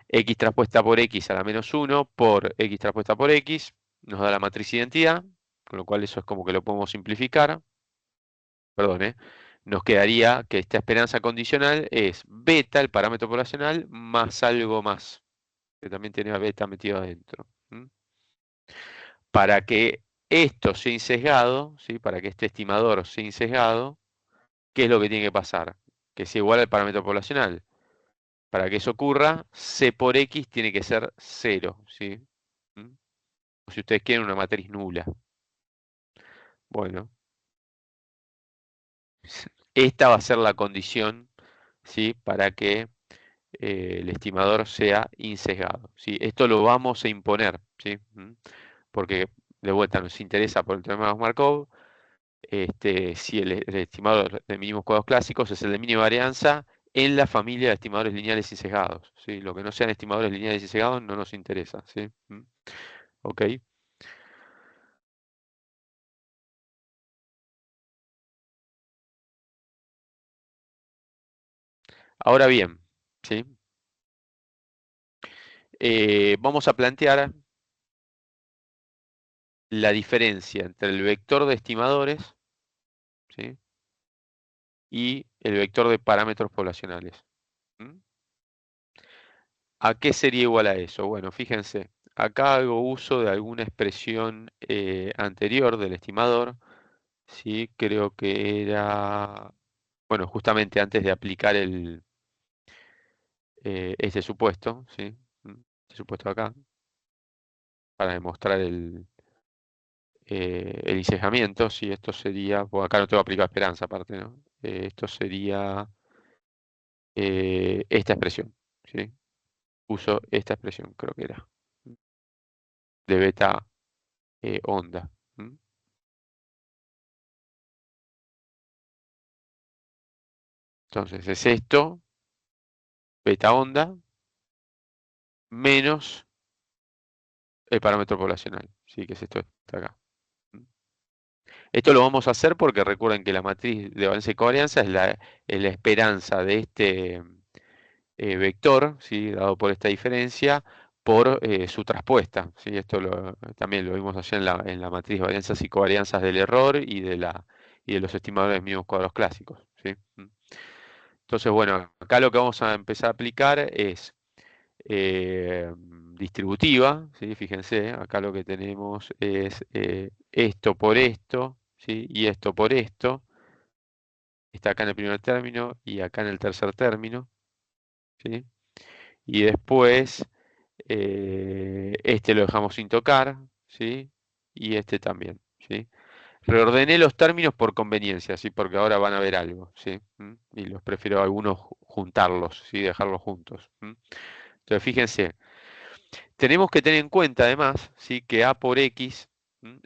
A: X traspuesta por x a la menos 1 por x traspuesta por x nos da la matriz identidad, con lo cual eso es como que lo podemos simplificar. Perdón, nos quedaría que esta esperanza condicional es beta, el parámetro poblacional, más algo más, que también tiene a beta metido adentro. ¿M? Para que esto sea insesgado, ¿sí? Para que este estimador sea insesgado, ¿qué es lo que tiene que pasar? Que sea igual al parámetro poblacional. Para que eso ocurra, c por x tiene que ser 0, ¿sí? ¿M? O si ustedes quieren una matriz nula. Bueno, esta va a ser la condición, ¿sí? Para que el estimador sea insesgado, ¿sí? Esto lo vamos a imponer, ¿sí? Porque de vuelta nos interesa por el teorema de Markov, si el estimador de mínimos cuadrados clásicos es el de mínima varianza en la familia de estimadores lineales insesgados, ¿sí? Lo que no sean estimadores lineales insesgados no nos interesa, ¿sí? Ok. Ahora bien, ¿sí? Vamos a plantear la diferencia entre el vector de estimadores, ¿sí? Y el vector de parámetros poblacionales. ¿M? ¿A qué sería igual a eso? Bueno, fíjense, acá hago uso de alguna expresión anterior del estimador, ¿sí? Creo que era, bueno, justamente antes de aplicar este supuesto, ¿sí? Este supuesto acá, para demostrar el insejamiento, ¿sí? Esto sería, bueno, acá no tengo aplicado esperanza aparte, ¿no? Esto sería esta expresión, ¿sí? Uso esta expresión, creo que era, de beta onda. ¿M? Entonces es esto, beta onda, menos el parámetro poblacional, ¿sí? Que es esto de acá. Esto lo vamos a hacer porque recuerden que la matriz de valencia y covarianza es la esperanza de este vector, ¿sí? Dado por esta diferencia, por su traspuesta, ¿sí? Esto también lo vimos allá en la matriz de varianzas y covarianzas del error y de los estimadores mínimos cuadros clásicos, ¿sí? Entonces, bueno, acá lo que vamos a empezar a aplicar es distributiva, ¿sí? Fíjense, acá lo que tenemos es esto por esto, ¿sí? Y esto por esto. Está acá en el primer término y acá en el tercer término, ¿sí? Y después este lo dejamos sin tocar, ¿sí? Y este también, ¿sí? Reordené los términos por conveniencia, ¿sí? Porque ahora van a ver algo, ¿sí? Y los prefiero algunos juntarlos, ¿sí? Dejarlos juntos. Entonces, fíjense, tenemos que tener en cuenta además, ¿sí? Que A por X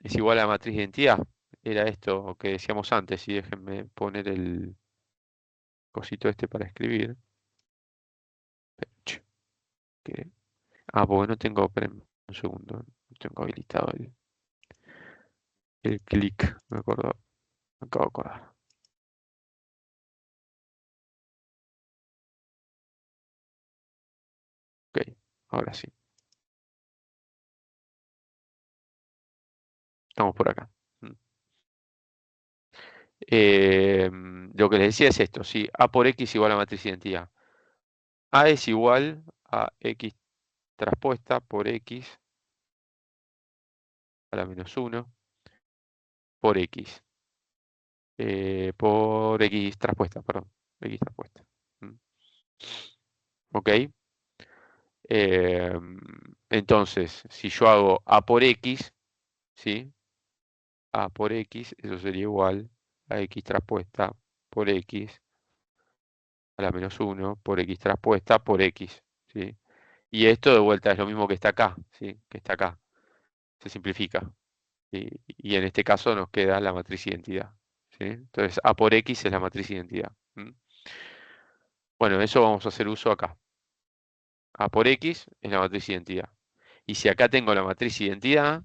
A: es igual a la matriz de identidad. Era esto que decíamos antes, y déjenme poner el cosito este para escribir. Ch, que- porque no tengo, esperen un segundo, no tengo habilitado el clic, me acabo de acordar. Ok, ahora sí, estamos por acá. Mm. Lo que les decía es esto, si A por X igual a matriz de identidad. A es igual a X traspuesta por X a la menos 1 por X. por X traspuesta, perdón. X traspuesta. ¿Mm? ¿Ok? Entonces, si yo hago A por X, ¿sí? A por X, eso sería igual a X traspuesta por X a la menos 1 por X traspuesta por X, ¿sí? Y esto de vuelta es lo mismo que está acá, ¿sí? Que está acá. Se simplifica. Y en este caso nos queda la matriz identidad, ¿sí? Entonces, A por X es la matriz identidad. ¿Mm? Bueno, eso vamos a hacer uso acá. A por X es la matriz identidad. Y si acá tengo la matriz identidad,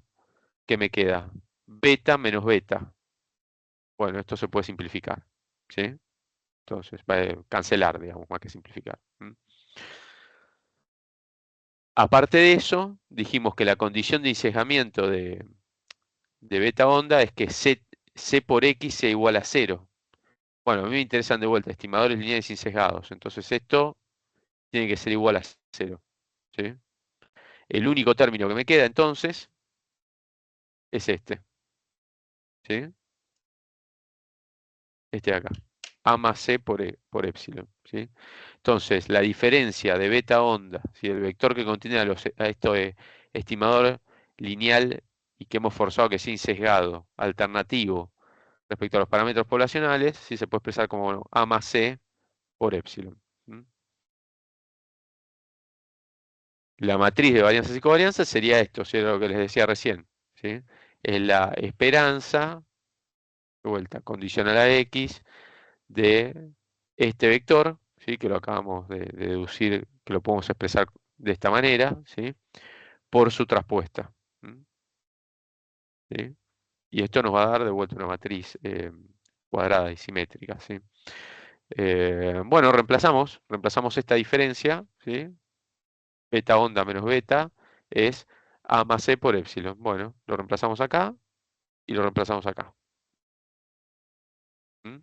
A: ¿qué me queda? Beta menos beta. Bueno, esto se puede simplificar, ¿sí? Entonces, va a cancelar, digamos, más que simplificar. ¿Mm? Aparte de eso, dijimos que la condición de encejamiento de beta onda es que C por X sea igual a 0. Bueno, a mí me interesan de vuelta estimadores lineales sin sesgados. Entonces esto tiene que ser igual a 0, ¿sí? El único término que me queda entonces es este, ¿sí? Este de acá. A más C por epsilon, ¿sí? Entonces, la diferencia de beta onda, si el vector que contiene a esto de estimador lineal y que hemos forzado que sea sesgado, alternativo respecto a los parámetros poblacionales, sí se puede expresar como bueno, A más C por epsilon. ¿Mm? La matriz de varianzas y covarianzas sería esto, ¿sí? Lo que les decía recién, ¿sí? Es la esperanza, de vuelta, condicional a X, de este vector, ¿sí? Que lo acabamos de deducir, que lo podemos expresar de esta manera, ¿sí? Por su traspuesta. ¿Mm? ¿Sí? Y esto nos va a dar de vuelta una matriz cuadrada y simétrica, ¿sí? Bueno, reemplazamos esta diferencia, ¿sí? Beta onda menos beta es A más C por epsilon. Bueno, lo reemplazamos acá y lo reemplazamos acá. ¿Mm?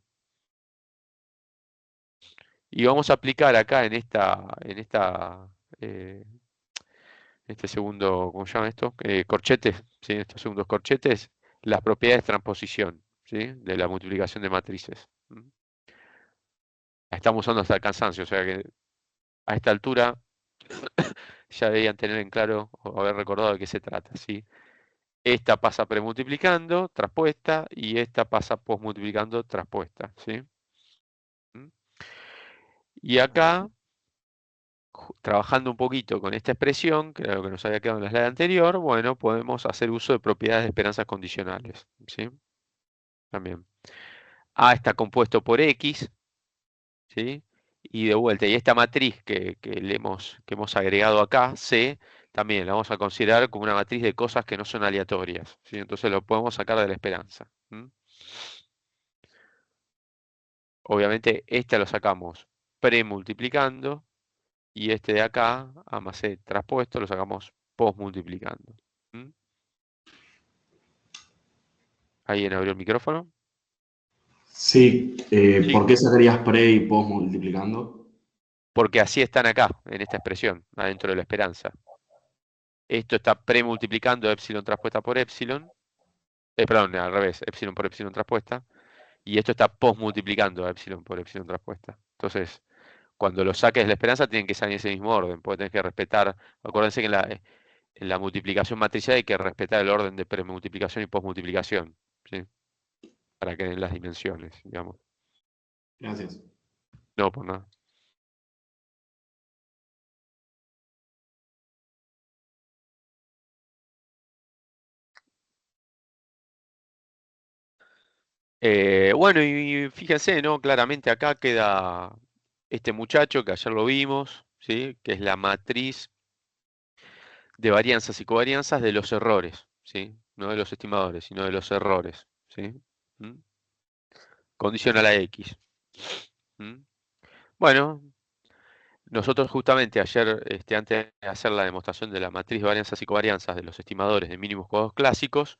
A: Y vamos a aplicar acá eh, este segundo, ¿cómo se llama esto? Corchetes, ¿sí? Estos segundos corchetes, las propiedades de transposición, ¿sí? De la multiplicación de matrices. ¿Mm? La estamos usando hasta el cansancio, o sea que a esta altura ya debían tener en claro o haber recordado de qué se trata, ¿sí? Esta pasa premultiplicando, traspuesta, y esta pasa posmultiplicando, traspuesta, ¿sí? ¿Mm? Y acá, trabajando un poquito con esta expresión, que era lo que nos había quedado en la slide anterior, bueno, podemos hacer uso de propiedades de esperanzas condicionales, ¿sí? También. A está compuesto por X, ¿sí? Y de vuelta, y esta matriz que hemos agregado acá, C, también la vamos a considerar como una matriz de cosas que no son aleatorias, ¿sí? Entonces lo podemos sacar de la esperanza. Obviamente este lo sacamos premultiplicando y este de acá, A más C traspuesto, lo sacamos posmultiplicando. ¿Mm? ¿Alguien abrió el micrófono?
B: Sí,
A: Sí.
B: ¿por qué sacarías pre y post multiplicando?
A: Porque así están acá, en esta expresión, adentro de la esperanza. Esto está premultiplicando epsilon traspuesta por epsilon. Perdón, al revés, epsilon por epsilon traspuesta. Y esto está posmultiplicando a epsilon por epsilon traspuesta. Entonces, cuando lo saques de la esperanza, tienen que salir en ese mismo orden, porque tenés que respetar. Acuérdense que en la multiplicación matricial hay que respetar el orden de premultiplicación y posmultiplicación, ¿sí? Para que den las dimensiones, digamos.
B: Gracias.
A: No, por nada. Bueno, y fíjense, ¿no? Claramente acá queda este muchacho que ayer lo vimos, ¿sí? Que es la matriz de varianzas y covarianzas de los errores, ¿sí? No de los estimadores, sino de los errores, ¿sí? ¿Mm? Condicional a X. ¿Mm? Bueno, nosotros justamente ayer, antes de hacer la demostración de la matriz de varianzas y covarianzas de los estimadores de mínimos cuadrados clásicos,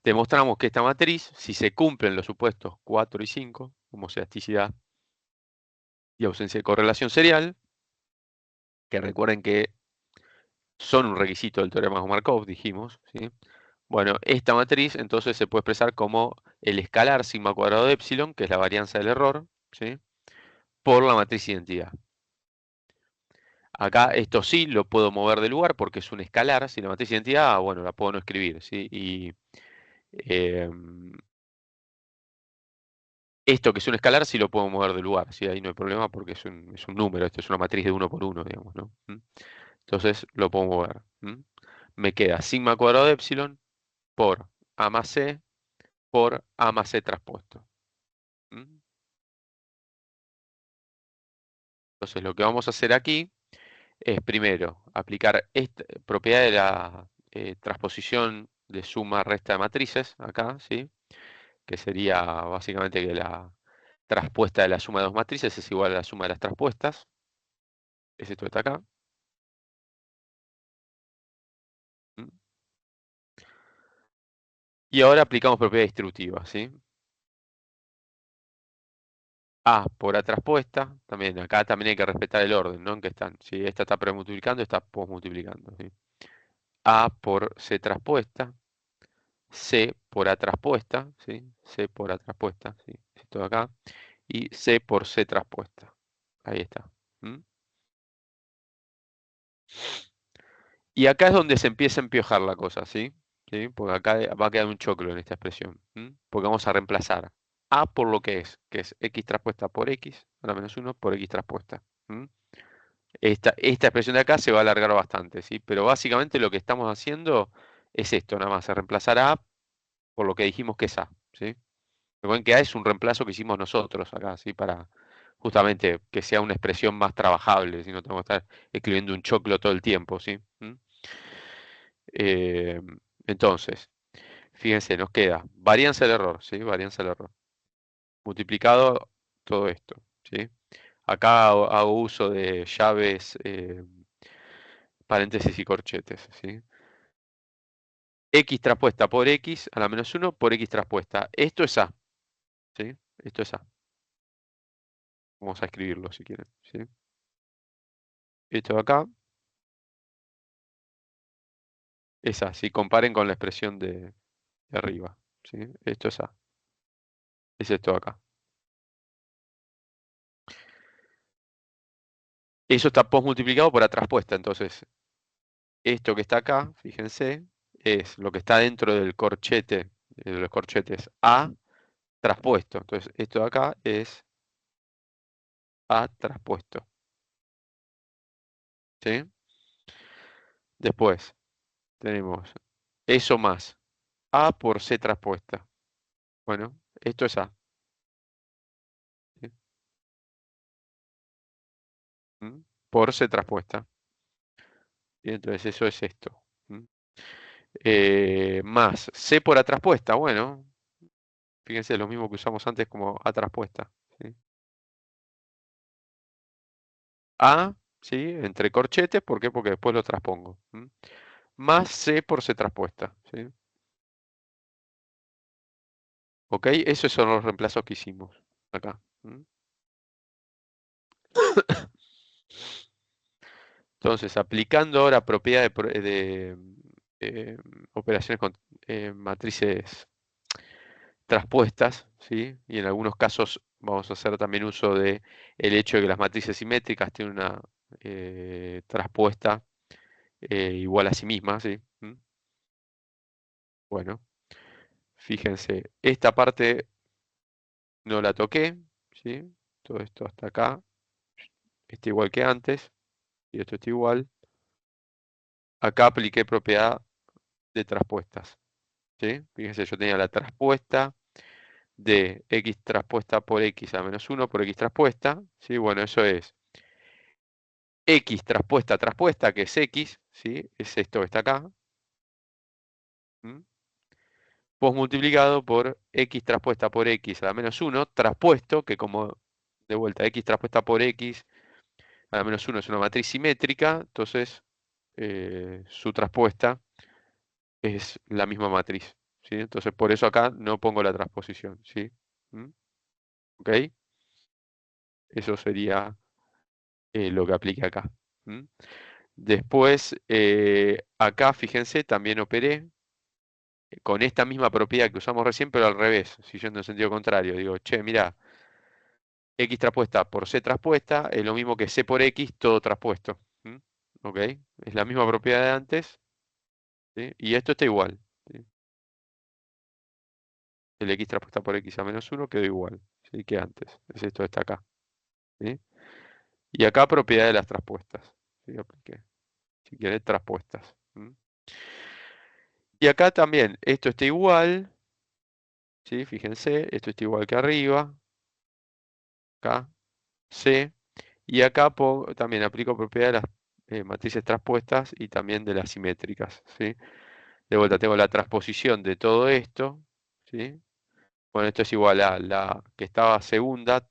A: demostramos que esta matriz, si se cumplen los supuestos 4 y 5, como elasticidad y ausencia de correlación serial, que recuerden que son un requisito del teorema de Markov, dijimos, ¿sí? Bueno, esta matriz entonces se puede expresar como el escalar sigma cuadrado de epsilon, que es la varianza del error, ¿sí? Por la matriz identidad. Acá esto sí lo puedo mover de lugar porque es un escalar. Si la matriz identidad, bueno, la puedo no escribir, ¿sí? Y esto que es un escalar sí lo puedo mover de lugar, ¿sí? Ahí no hay problema porque es un número, esto es una matriz de uno por uno, digamos, ¿no? Entonces lo puedo mover. Me queda sigma cuadrado de epsilon por A más C por A más C traspuesto. ¿Mm? Entonces lo que vamos a hacer aquí es primero aplicar esta propiedad de la transposición de suma resta de matrices acá, ¿sí? Que sería básicamente que la traspuesta de la suma de dos matrices es igual a la suma de las traspuestas. Es esto que está acá. ¿Mm? Y ahora aplicamos propiedad distributiva, ¿sí? A por A traspuesta, también acá también hay que respetar el orden, ¿no? En que están. Si esta está premultiplicando, esta posmultiplicando, ¿sí? A por C traspuesta, C por A traspuesta, ¿sí? C por A traspuesta, ¿sí? Esto de acá. Y C por C traspuesta. Ahí está. ¿Mm? Y acá es donde se empieza a empiojar la cosa, ¿sí? ¿Sí? Porque acá va a quedar un choclo en esta expresión. Porque vamos a reemplazar A por lo que es X traspuesta por X, a la menos 1 por X traspuesta. ¿Mm? Esta expresión de acá se va a alargar bastante, ¿sí? Pero básicamente lo que estamos haciendo es esto, nada más, es reemplazar a A por lo que dijimos que es A, ¿sí? Recuerden que A es un reemplazo que hicimos nosotros acá, ¿sí? Para justamente que sea una expresión más trabajable, si no tenemos que estar escribiendo un choclo todo el tiempo, ¿sí? Eh, entonces, fíjense, nos queda varianza del error, ¿sí? Varianza del error. Multiplicado todo esto, ¿sí? Acá hago uso de llaves, paréntesis y corchetes, ¿sí? X traspuesta por X a la menos 1 por X traspuesta. Esto es A, ¿sí? Esto es A. Vamos a escribirlo si quieren, ¿sí? Esto de acá es A, ¿sí? Comparen con la expresión de arriba, ¿sí? Esto es A. Es esto de acá. Eso está posmultiplicado por A traspuesta, entonces esto que está acá, fíjense, es lo que está dentro del corchete, de los corchetes A traspuesto. Entonces esto de acá es A traspuesto, ¿sí? Después tenemos eso más A por C traspuesta. Bueno, esto es A, ¿sí? ¿Mm? Por C traspuesta. Y entonces eso es esto. ¿Mm? Más C por A traspuesta. Bueno, fíjense, lo mismo que usamos antes como A traspuesta, ¿sí? A, ¿sí? Entre corchetes, ¿por qué? Porque después lo transpongo. Más C por C traspuesta, ¿sí? ¿Ok? Esos son los reemplazos que hicimos acá. Entonces, aplicando ahora propiedad de, eh, operaciones con matrices traspuestas, ¿sí? Y en algunos casos vamos a hacer también uso de el hecho de que las matrices simétricas tienen una traspuesta igual a sí misma, ¿sí? Bueno, fíjense, esta parte no la toqué, ¿sí? Todo esto hasta acá está igual que antes, y esto está igual. Acá apliqué propiedad de traspuestas, ¿sí? Fíjense, yo tenía la traspuesta de x traspuesta por x a menos 1 por x traspuesta, ¿sí? Bueno, eso es x traspuesta traspuesta, que es x, ¿sí? Es esto que está acá, multiplicado por x traspuesta por x a la menos 1, traspuesto, que como de vuelta x traspuesta por x a la menos 1 es una matriz simétrica, entonces su traspuesta es la misma matriz, ¿sí? Entonces por eso acá no pongo la transposición, ¿sí? ¿Mm? ¿Ok? Eso sería lo que aplique acá. ¿Mm? Después, acá, fíjense, también operé con esta misma propiedad que usamos recién, pero al revés, si yendo en sentido contrario. Digo, che, mira, X traspuesta por C traspuesta es lo mismo que C por X todo traspuesto. ¿Mm? ¿Ok? Es la misma propiedad de antes, ¿sí? Y esto está igual. ¿Sí? El X traspuesta por X a menos 1 quedó igual, ¿sí? Que antes. Es esto está acá. ¿Sí? Y acá propiedad de las traspuestas. ¿Sí? Apliqué. Si quieres, traspuestas. ¿Mm? Y acá también, esto está igual, ¿sí? Fíjense, esto está igual que arriba, acá, C, y acá también aplico propiedad de las matrices traspuestas y también de las simétricas, ¿sí? De vuelta tengo la transposición de todo esto, ¿sí? Bueno, esto es igual a la que estaba segunda,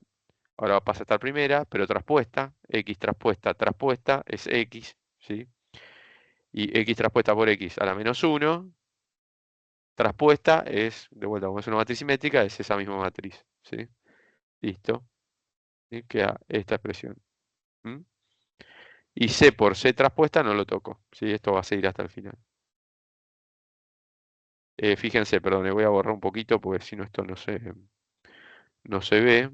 A: ahora pasa a estar primera, pero traspuesta, X traspuesta, traspuesta, es X, ¿sí? Y X traspuesta por X a la menos 1, traspuesta es, de vuelta, como es una matriz simétrica, es esa misma matriz, ¿sí? Listo, ¿sí? Queda esta expresión. ¿Mm? Y C por C traspuesta no lo toco, ¿sí? Esto va a seguir hasta el final. Fíjense, perdón, le voy a borrar un poquito porque si no esto no se ve.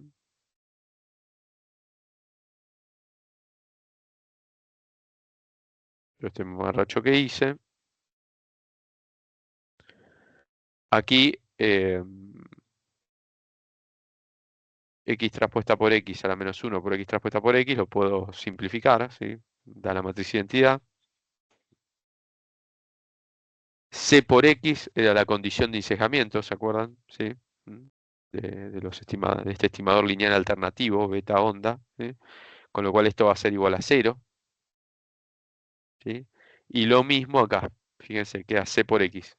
A: Este mamarracho que hice. Aquí X traspuesta por X a la menos 1 por X traspuesta por X lo puedo simplificar, ¿sí? Da la matriz identidad. C por X era la condición de encejamiento, ¿se acuerdan? ¿Sí? ¿Mm? De este estimador lineal alternativo, beta onda, ¿sí? Con lo cual esto va a ser igual a 0, ¿sí? Y lo mismo acá, fíjense, queda C por X.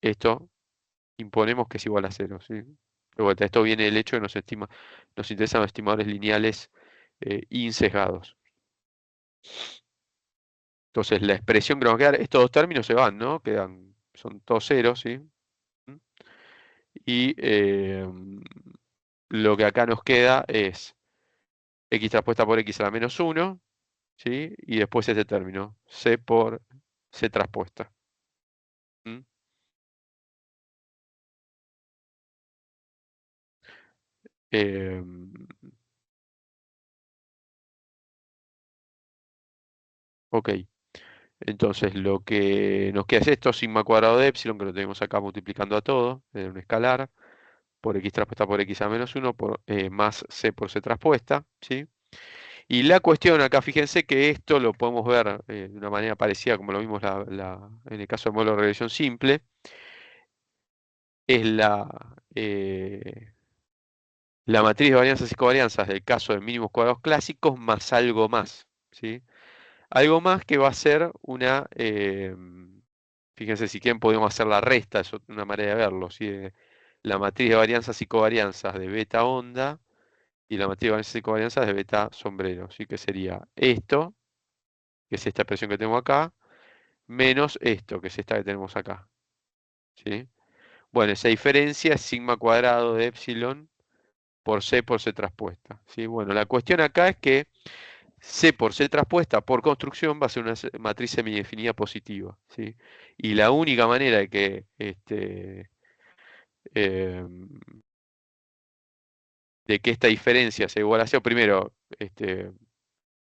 A: Esto imponemos que es igual a 0, ¿sí? De vuelta, esto viene del hecho que nos interesan los estimadores lineales insesgados. Entonces la expresión que nos va a quedar, estos dos términos se van, ¿no? Son todos ceros, ¿sí? Y lo que acá nos queda es X traspuesta por X a la menos 1, ¿sí? Y después este término, C por C traspuesta. ¿Mm? Em, ok, entonces lo que nos queda es esto, sigma cuadrado de epsilon, que lo tenemos acá multiplicando a todo, en un escalar, por X traspuesta por X a menos 1, más C por C traspuesta, ¿sí? Y la cuestión acá, fíjense que esto lo podemos ver de una manera parecida como lo vimos en el caso del modelo de regresión simple, es la matriz de varianzas y covarianzas del caso de mínimos cuadrados clásicos más algo más, ¿sí? Algo más que va a ser fíjense si quieren podemos hacer la resta, es una manera de verlo, ¿sí? La matriz de varianzas y covarianzas de beta onda y la matriz de varianzas y covarianzas de beta sombrero, ¿sí? Que sería esto, que es esta expresión que tengo acá, menos esto, que es esta que tenemos acá, ¿sí? Bueno, esa diferencia es sigma cuadrado de epsilon por C traspuesta, ¿sí? Bueno, la cuestión acá es que C por C traspuesta por construcción va a ser una matriz semidefinida positiva, ¿sí? Y la única manera de que em, esta diferencia sea igual a cero, primero,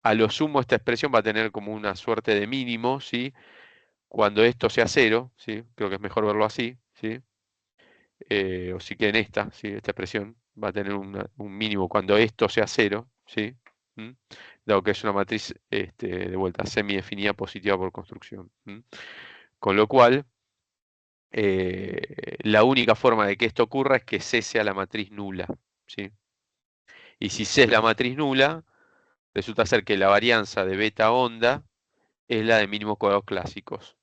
A: a lo sumo esta expresión va a tener como una suerte de mínimo, ¿sí? Cuando esto sea cero, ¿sí? Creo que es mejor verlo así, ¿sí? O si quieren esta expresión va a tener un mínimo cuando esto sea cero, ¿sí? ¿Mm? Dado que es una matriz de vuelta semidefinida positiva por construcción. ¿Mm? Con lo cual, la única forma de que esto ocurra es que C sea la matriz nula, ¿sí? Y si C es la matriz nula, resulta ser que la varianza de beta onda es la de mínimos cuadrados clásicos.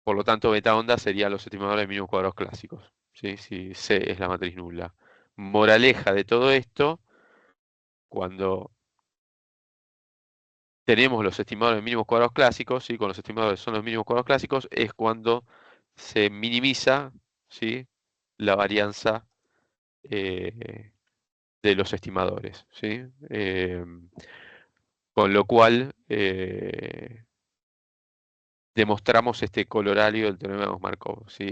A: Por lo tanto, beta onda sería los estimadores de mínimos cuadrados clásicos, ¿sí? Si C es la matriz nula. Moraleja de todo esto, cuando tenemos los estimadores de mínimos cuadrados clásicos, ¿sí? Con los estimadores son los mínimos cuadrados clásicos, es cuando se minimiza, ¿sí? La varianza de los estimadores, ¿sí? Con lo cual, demostramos este colorario del teorema de Markov, ¿sí?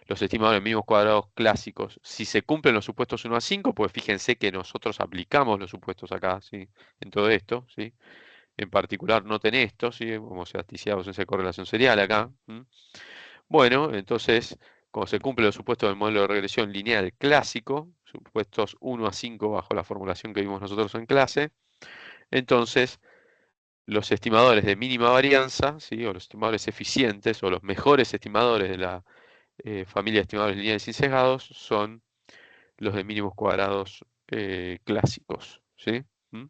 A: Los estimadores mínimos cuadrados clásicos, si se cumplen los supuestos 1 a 5, pues fíjense que nosotros aplicamos los supuestos acá, ¿sí? En todo esto, ¿sí? En particular noten esto, ¿sí? Homocedasticidad, ausencia de correlación serial acá. Bueno, entonces, cuando se cumplen los supuestos del modelo de regresión lineal clásico, supuestos 1 a 5 bajo la formulación que vimos nosotros en clase, entonces los estimadores de mínima varianza, ¿sí? O los estimadores eficientes, o los mejores estimadores de la familia de estimadores lineales sin sesgados, son los de mínimos cuadrados clásicos, ¿sí? ¿Mm?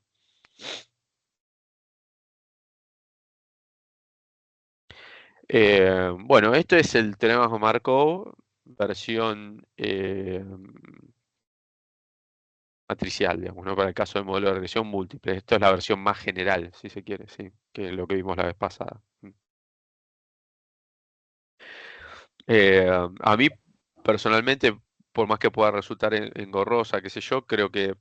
A: Bueno, esto es el teorema de Markov, versión matricial, digamos, ¿no? Para el caso del modelo de regresión múltiple. Esto es la versión más general, si se quiere, ¿sí? Que lo que vimos la vez pasada. A mí, personalmente, por más que pueda resultar engorrosa, qué sé yo, creo que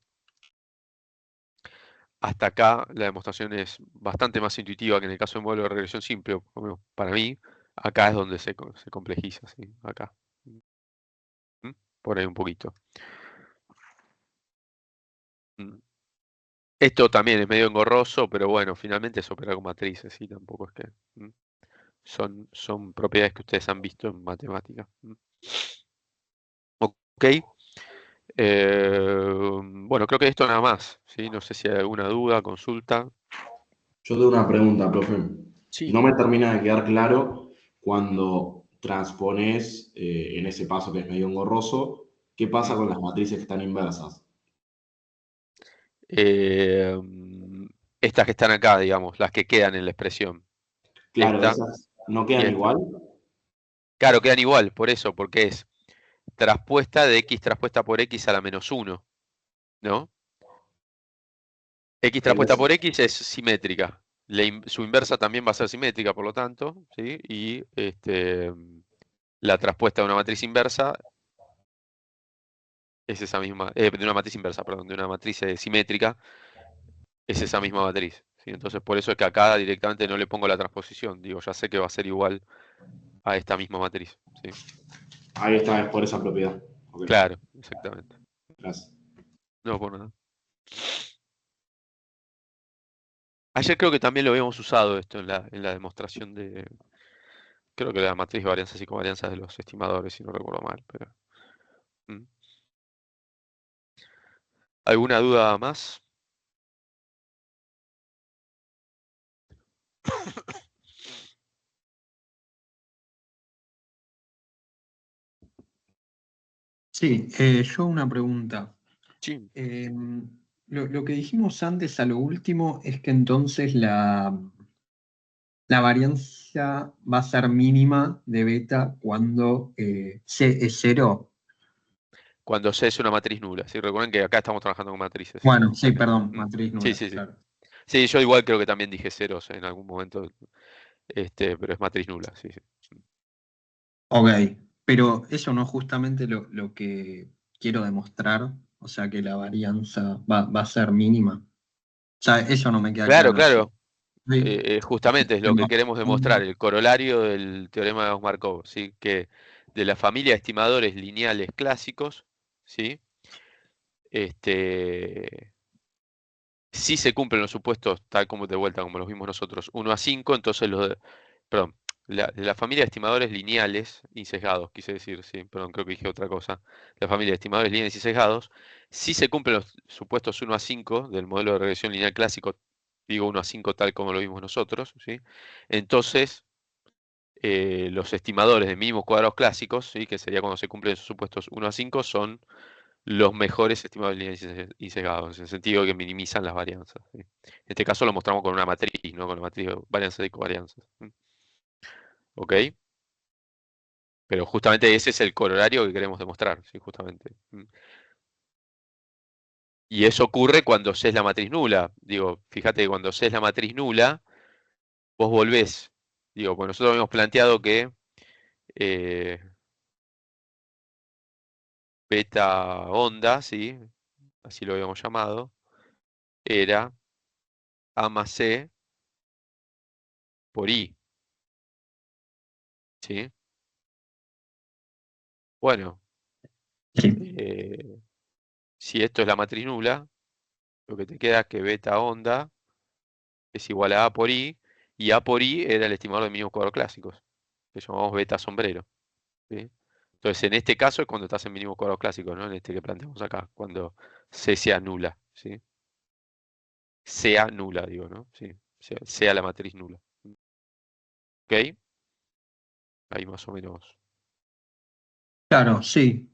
A: hasta acá la demostración es bastante más intuitiva que en el caso del modelo de regresión simple, o por lo menos para mí, acá es donde se complejiza, ¿sí? Acá. ¿Mm? Por ahí un poquito. Mm. Esto también es medio engorroso, pero bueno, finalmente es operar con matrices, ¿sí? Tampoco es que... ¿Mm? Son propiedades que ustedes han visto en matemática. ¿Mm? Ok. Bueno, creo que esto nada más, ¿sí? No sé si hay alguna duda, consulta.
B: Yo tengo una pregunta, profe.
A: Sí.
B: No me termina de quedar claro cuando transpones en ese paso que es medio engorroso, ¿qué pasa
A: ¿Mm?
B: con las matrices que están inversas?
A: Eh, Estas que están acá, digamos, las que quedan en la expresión.
B: Claro,
A: Esta
B: esas no
A: y
B: quedan
A: esta.
B: igual.
A: Claro, quedan igual, por eso, porque es traspuesta de x traspuesta por x a la menos uno, ¿no? X
B: Pero
A: traspuesta por x es simétrica. Su inversa también va a ser simétrica, por lo tanto, ¿sí? Y la traspuesta de una matriz inversa es esa misma, de una matriz inversa, perdón, de una matriz simétrica, es esa misma matriz, ¿sí? Entonces, por eso es que acá directamente no le pongo la transposición. Digo, ya sé que va a ser igual a esta misma matriz, ¿sí?
B: ahí está, es por esa propiedad. Ok,
A: Claro, exactamente.
B: gracias.
A: No, por nada. Ayer creo que también lo habíamos usado esto en la demostración de, creo que la matriz de varianzas y covarianzas de los estimadores, si no recuerdo mal, pero... mm. ¿Alguna duda más?
C: Sí, yo una pregunta.
A: Sí.
C: Lo que dijimos antes a lo último es que entonces la varianza va a ser mínima de beta cuando C es cero.
A: Cuando C es una matriz nula. Sí, recuerden que acá estamos trabajando con matrices, ¿sí?
C: Bueno,
A: O sea
C: sí,
A: que...
C: perdón,
A: mm.
C: matriz
A: Sí,
C: nula,
A: sí, sí.
C: claro.
A: Sí, yo igual creo que también dije ceros en algún momento, pero es matriz nula, sí, sí.
C: Ok, pero eso no es justamente lo que quiero demostrar, o sea que la varianza va a ser mínima. O sea, eso no me queda
A: Claro,
C: claro.
A: claro.
C: Sí.
A: Justamente es lo que queremos demostrar, el corolario del teorema de Markov, ¿sí? Que de la familia de estimadores lineales clásicos, ¿sí? Este, si se cumplen los supuestos tal como de vuelta, como los vimos nosotros, 1 a 5, entonces perdón, de la familia de estimadores lineales y sesgados, quise decir, sí, perdón, creo que dije otra cosa. La familia de estimadores lineales y sesgados, si se cumplen los supuestos 1 a 5 del modelo de regresión lineal clásico, digo 1 a 5 tal como lo vimos nosotros, ¿sí? Entonces, los estimadores de mínimos cuadrados clásicos, ¿sí? Que sería cuando se cumplen esos supuestos 1 a 5, son los mejores estimadores lineales y sesgados, en el sentido de que minimizan las varianzas, ¿sí? En este caso lo mostramos con una matriz, ¿no? Con la matriz de varianzas y covarianzas. ¿Ok? Pero justamente ese es el corolario que queremos demostrar, ¿sí? Justamente. Y eso ocurre cuando C es la matriz nula. Digo, fíjate que cuando C es la matriz nula, vos volvés. Digo, pues nosotros habíamos planteado que eh, beta onda, ¿sí? Así lo habíamos llamado, era A más C por I. ¿sí? Bueno,
C: Sí.
A: si esto es la matriz nula, lo que te queda es que beta onda es igual a por i, y a por i era el estimador de mínimos cuadrados clásicos, que llamamos beta sombrero, ¿sí? Entonces, en este caso es cuando estás en mínimos cuadrados clásicos, ¿no? En este que planteamos acá, cuando C sea nula, ¿sí? Sea nula, digo, ¿no? Sí, sea la matriz nula. ¿Ok? Ahí más o menos.
C: Claro, sí.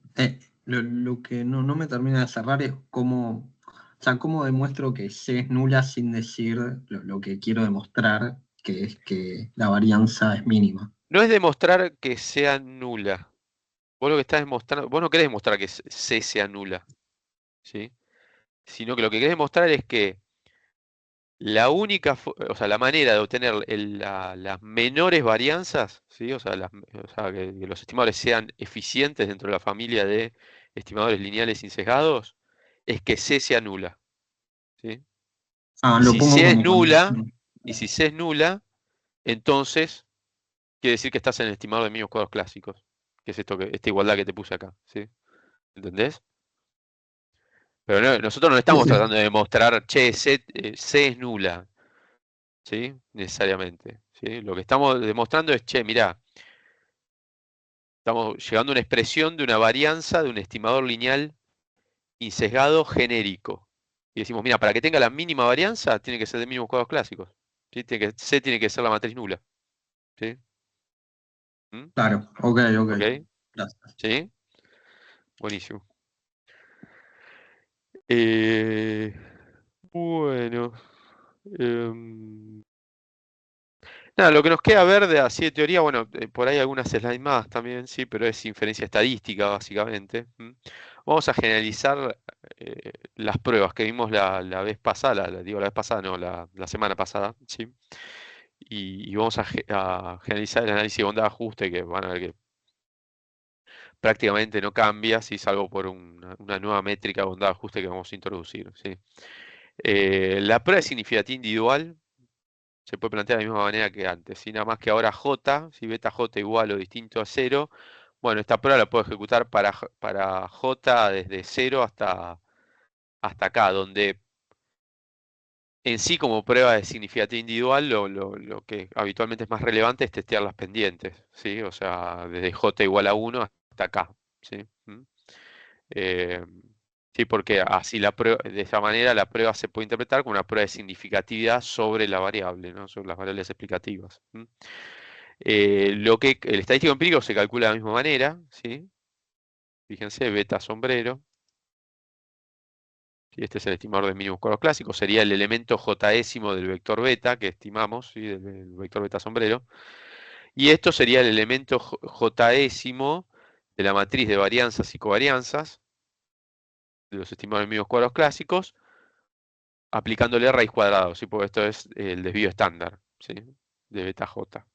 C: Lo que no me termina de cerrar es cómo, o sea, cómo demuestro que C es nula sin decir lo que quiero demostrar, que es que la varianza es mínima.
A: No es demostrar que sea nula. Vos lo que estás demostrando, vos no querés demostrar que C sea nula, ¿sí? Sino que lo que querés demostrar es que la única, o sea, la manera de obtener las menores varianzas, ¿sí? O sea, que los estimadores sean eficientes dentro de la familia de estimadores lineales sin sesgados, es que C sea nula, ¿sí?
C: Ah,
A: Y
C: lo
A: si
C: pongo
A: C es
C: como
A: nula,
C: condición.
A: y si C es nula, entonces quiere decir que estás en el estimador de mínimos cuadrados clásicos, que es esto esta igualdad que te puse acá, ¿sí? ¿Entendés? Pero nosotros no
C: Sí,
A: estamos
C: sí.
A: tratando de demostrar, che, C es nula, ¿sí? Necesariamente, ¿sí? Lo que estamos demostrando es, che, mirá, estamos llegando a una expresión de una varianza de un estimador lineal insesgado genérico. Y decimos, mira, para que tenga la mínima varianza, tiene que ser de mínimos cuadrados clásicos, ¿sí? C tiene que ser la matriz nula, ¿sí? ¿Mm?
C: Claro, ok, ok.
A: ¿Ok?
C: Gracias.
A: ¿Sí? Buenísimo. Eh, bueno. em, Nada, lo que nos queda ver de así de teoría, bueno, por ahí algunas slides más también, sí, pero es inferencia estadística básicamente. Vamos a generalizar las pruebas que vimos la vez pasada, digo la vez pasada, no, la semana pasada, sí. Y vamos a generalizar el análisis de bondad de ajuste, que van a ver que prácticamente no cambia, sí, salvo por una nueva métrica de bondad de ajuste que vamos a introducir, sí. La prueba de significatividad individual se puede plantear de la misma manera que antes, ¿sí? Nada más que ahora J, si beta J igual o distinto a 0, bueno, esta prueba la puedo ejecutar para J desde 0 hasta acá, donde en sí como prueba de significatividad individual lo que habitualmente es más relevante es testear las pendientes, ¿sí? O sea, desde J igual a 1 hasta acá, ¿sí? Eh, sí, porque así de esa manera la prueba se puede interpretar como una prueba de significatividad sobre la variable, ¿no? Sobre las variables explicativas. El estadístico empírico se calcula de la misma manera, ¿sí? Fíjense, beta sombrero. ¿Sí? Este es el estimador de mínimos cuadrados clásicos. Sería el elemento jésimo del vector beta que estimamos, ¿sí? Del vector beta sombrero. Y esto sería el elemento jésimo de la matriz de varianzas y covarianzas de los estimadores de mínimos cuadrados clásicos, aplicándole raíz cuadrada, ¿sí? Porque esto es el desvío estándar, ¿sí? De beta j.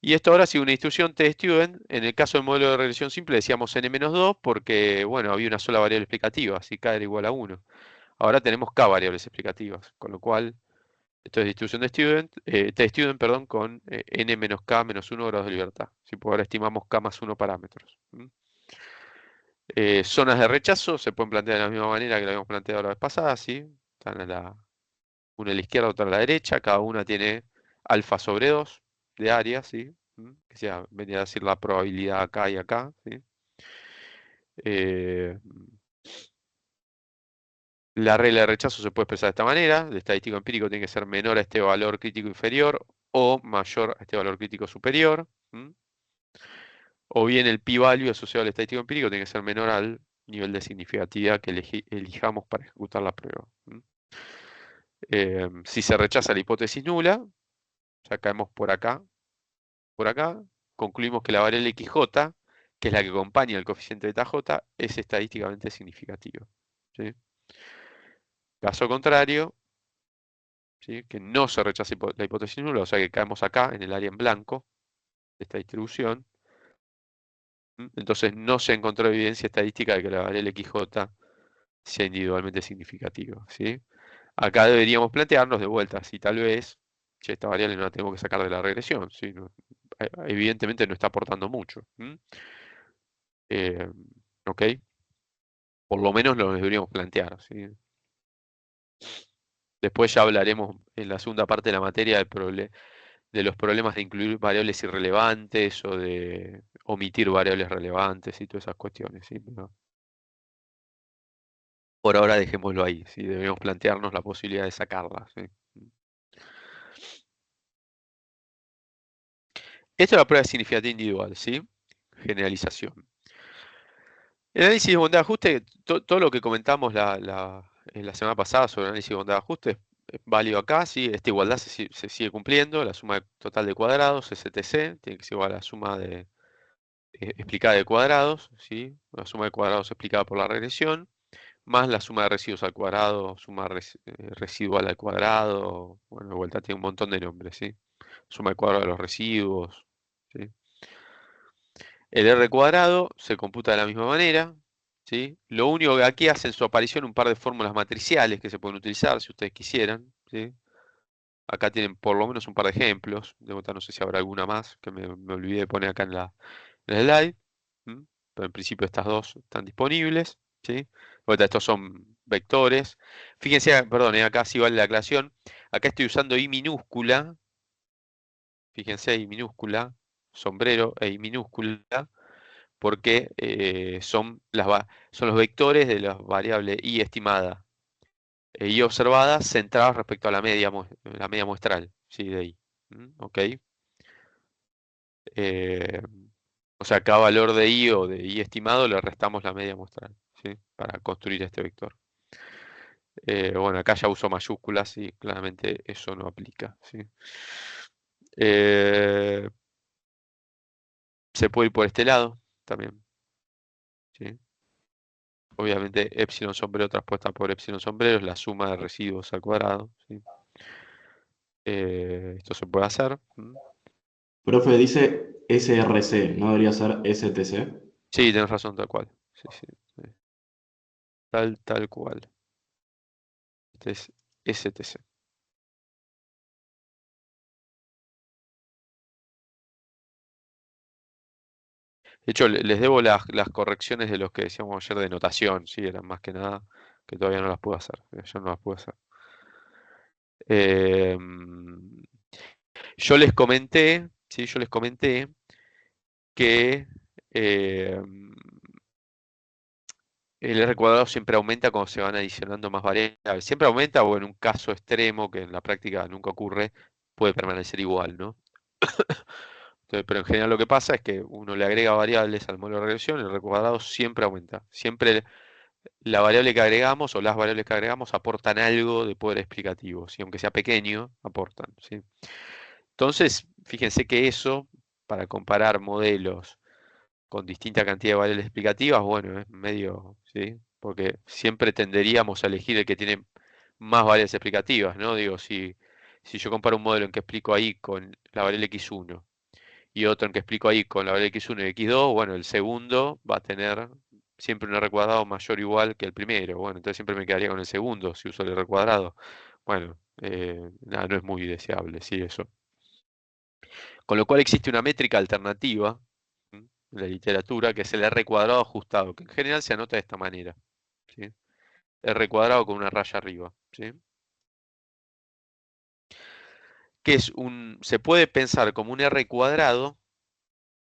A: Y esto ahora sigue una instrucción testStudent. En el caso del modelo de regresión simple decíamos n-2 porque, bueno, había una sola variable explicativa, así k era igual a 1. Ahora tenemos k variables explicativas, con lo cual esto es distribución de testStudent, perdón, con n menos k menos 1 grados de libertad. ¿Sí? Porque ahora estimamos k más 1 parámetros. Zonas de rechazo se pueden plantear de la misma manera que lo habíamos planteado la vez pasada, ¿sí? Están una a la izquierda, otra a la derecha, cada una tiene alfa sobre 2 de área, ¿sí? Que sea, venía a decir la probabilidad acá y acá, ¿sí? Eh, la regla de rechazo se puede expresar de esta manera: el estadístico empírico tiene que ser menor a este valor crítico inferior o mayor a este valor crítico superior. O bien el p-value asociado al estadístico empírico tiene que ser menor al nivel de significatividad que elijamos para ejecutar la prueba. Si se rechaza la hipótesis nula, ya caemos por acá, concluimos que la variable XJ, que es la que acompaña el coeficiente beta J, es estadísticamente significativa, ¿sí? Caso contrario, ¿sí? Que no se rechaza la hipótesis nula, o sea que caemos acá en el área en blanco de esta distribución. Entonces no se encontró evidencia estadística de que la variable XJ sea individualmente significativa, ¿sí? Acá deberíamos plantearnos de vuelta si tal vez, che, esta variable no la tengo que sacar de la regresión, ¿sí? evidentemente no está aportando mucho. ¿Ok? Por lo menos lo deberíamos plantear, ¿sí? Después ya hablaremos en la segunda parte de la materia de los problemas de incluir variables irrelevantes o de omitir variables relevantes y todas esas cuestiones, ¿sí? Pero por ahora dejémoslo ahí, ¿sí? Debemos plantearnos la posibilidad de sacarlas, ¿sí? Esto es la prueba de significativa individual, ¿sí? Generalización. El análisis de bondad de ajuste, todo lo que comentamos en la semana pasada sobre el análisis de bondad de ajuste es válido acá, ¿sí? Esta igualdad se sigue cumpliendo, la suma total de cuadrados, STC, tiene que ser igual a la suma explicada de cuadrados, ¿sí? La suma de cuadrados explicada por la regresión, más la suma de residuos al cuadrado, suma residual al cuadrado, bueno, de vuelta tiene un montón de nombres, ¿sí? Suma de cuadrado de los residuos, ¿sí? El R cuadrado se computa de la misma manera, ¿sí? Lo único que aquí hacen su aparición un par de fórmulas matriciales que se pueden utilizar si ustedes quisieran, ¿sí? Acá tienen por lo menos un par de ejemplos, de vuelta no sé si habrá alguna más que me olvidé de poner acá en el slide, pero en principio estas dos están disponibles, ¿sí? De vuelta, estos son vectores. Fíjense, perdón, acá sí vale la aclaración. Acá estoy usando I minúscula, fíjense, I minúscula, sombrero e I minúscula, porque son los vectores de la variable I estimada e I observada centrados respecto a la media muestral, ¿sí? De I. ¿Ok? Eh, o sea, cada valor de I o de I estimado le restamos la media muestral, ¿sí? Para construir este vector. Bueno, acá ya uso mayúsculas y claramente eso no aplica, ¿sí? Eh, se puede ir por este lado también, ¿sí? Obviamente epsilon sombrero traspuesta por epsilon sombrero es la suma de residuos al cuadrado, ¿sí? Esto se puede hacer.
B: Profe, dice SRC, ¿no debería ser STC?
A: Sí, tenés razón, tal cual. Sí, sí, sí. Tal cual. Este es STC. De hecho, les debo las correcciones de los que decíamos ayer de notación, sí, eran más que nada que todavía no las puedo hacer. Yo no las puedo hacer. Em, yo les comenté, sí, yo les comenté que em, el R cuadrado siempre aumenta cuando se van adicionando más variables. Siempre aumenta o en un caso extremo, que en la práctica nunca ocurre, puede permanecer igual, ¿no? Entonces, pero en general lo que pasa es que uno le agrega variables al módulo de regresión, el R cuadrado siempre aumenta. Siempre la variable que agregamos o las variables que agregamos aportan algo de poder explicativo, ¿sí? Aunque sea pequeño, aportan, ¿sí? Entonces, fíjense que eso, para comparar modelos con distinta cantidad de variables explicativas, bueno, es medio, ¿sí? Porque siempre tenderíamos a elegir el que tiene más variables explicativas, ¿no? Digo, si yo comparo un modelo en que explico ahí con la variable x1 y otro en que explico ahí con la variable x1 y x2, bueno, el segundo va a tener siempre un R cuadrado mayor o igual que el primero. Bueno, entonces siempre me quedaría con el segundo si uso el R cuadrado. Bueno, nada, no es muy deseable, sí, eso. Con lo cual existe una métrica alternativa en la literatura que es el R cuadrado ajustado, que en general se anota de esta manera, ¿sí? R cuadrado con una raya arriba, ¿sí? Que se puede pensar como un R cuadrado,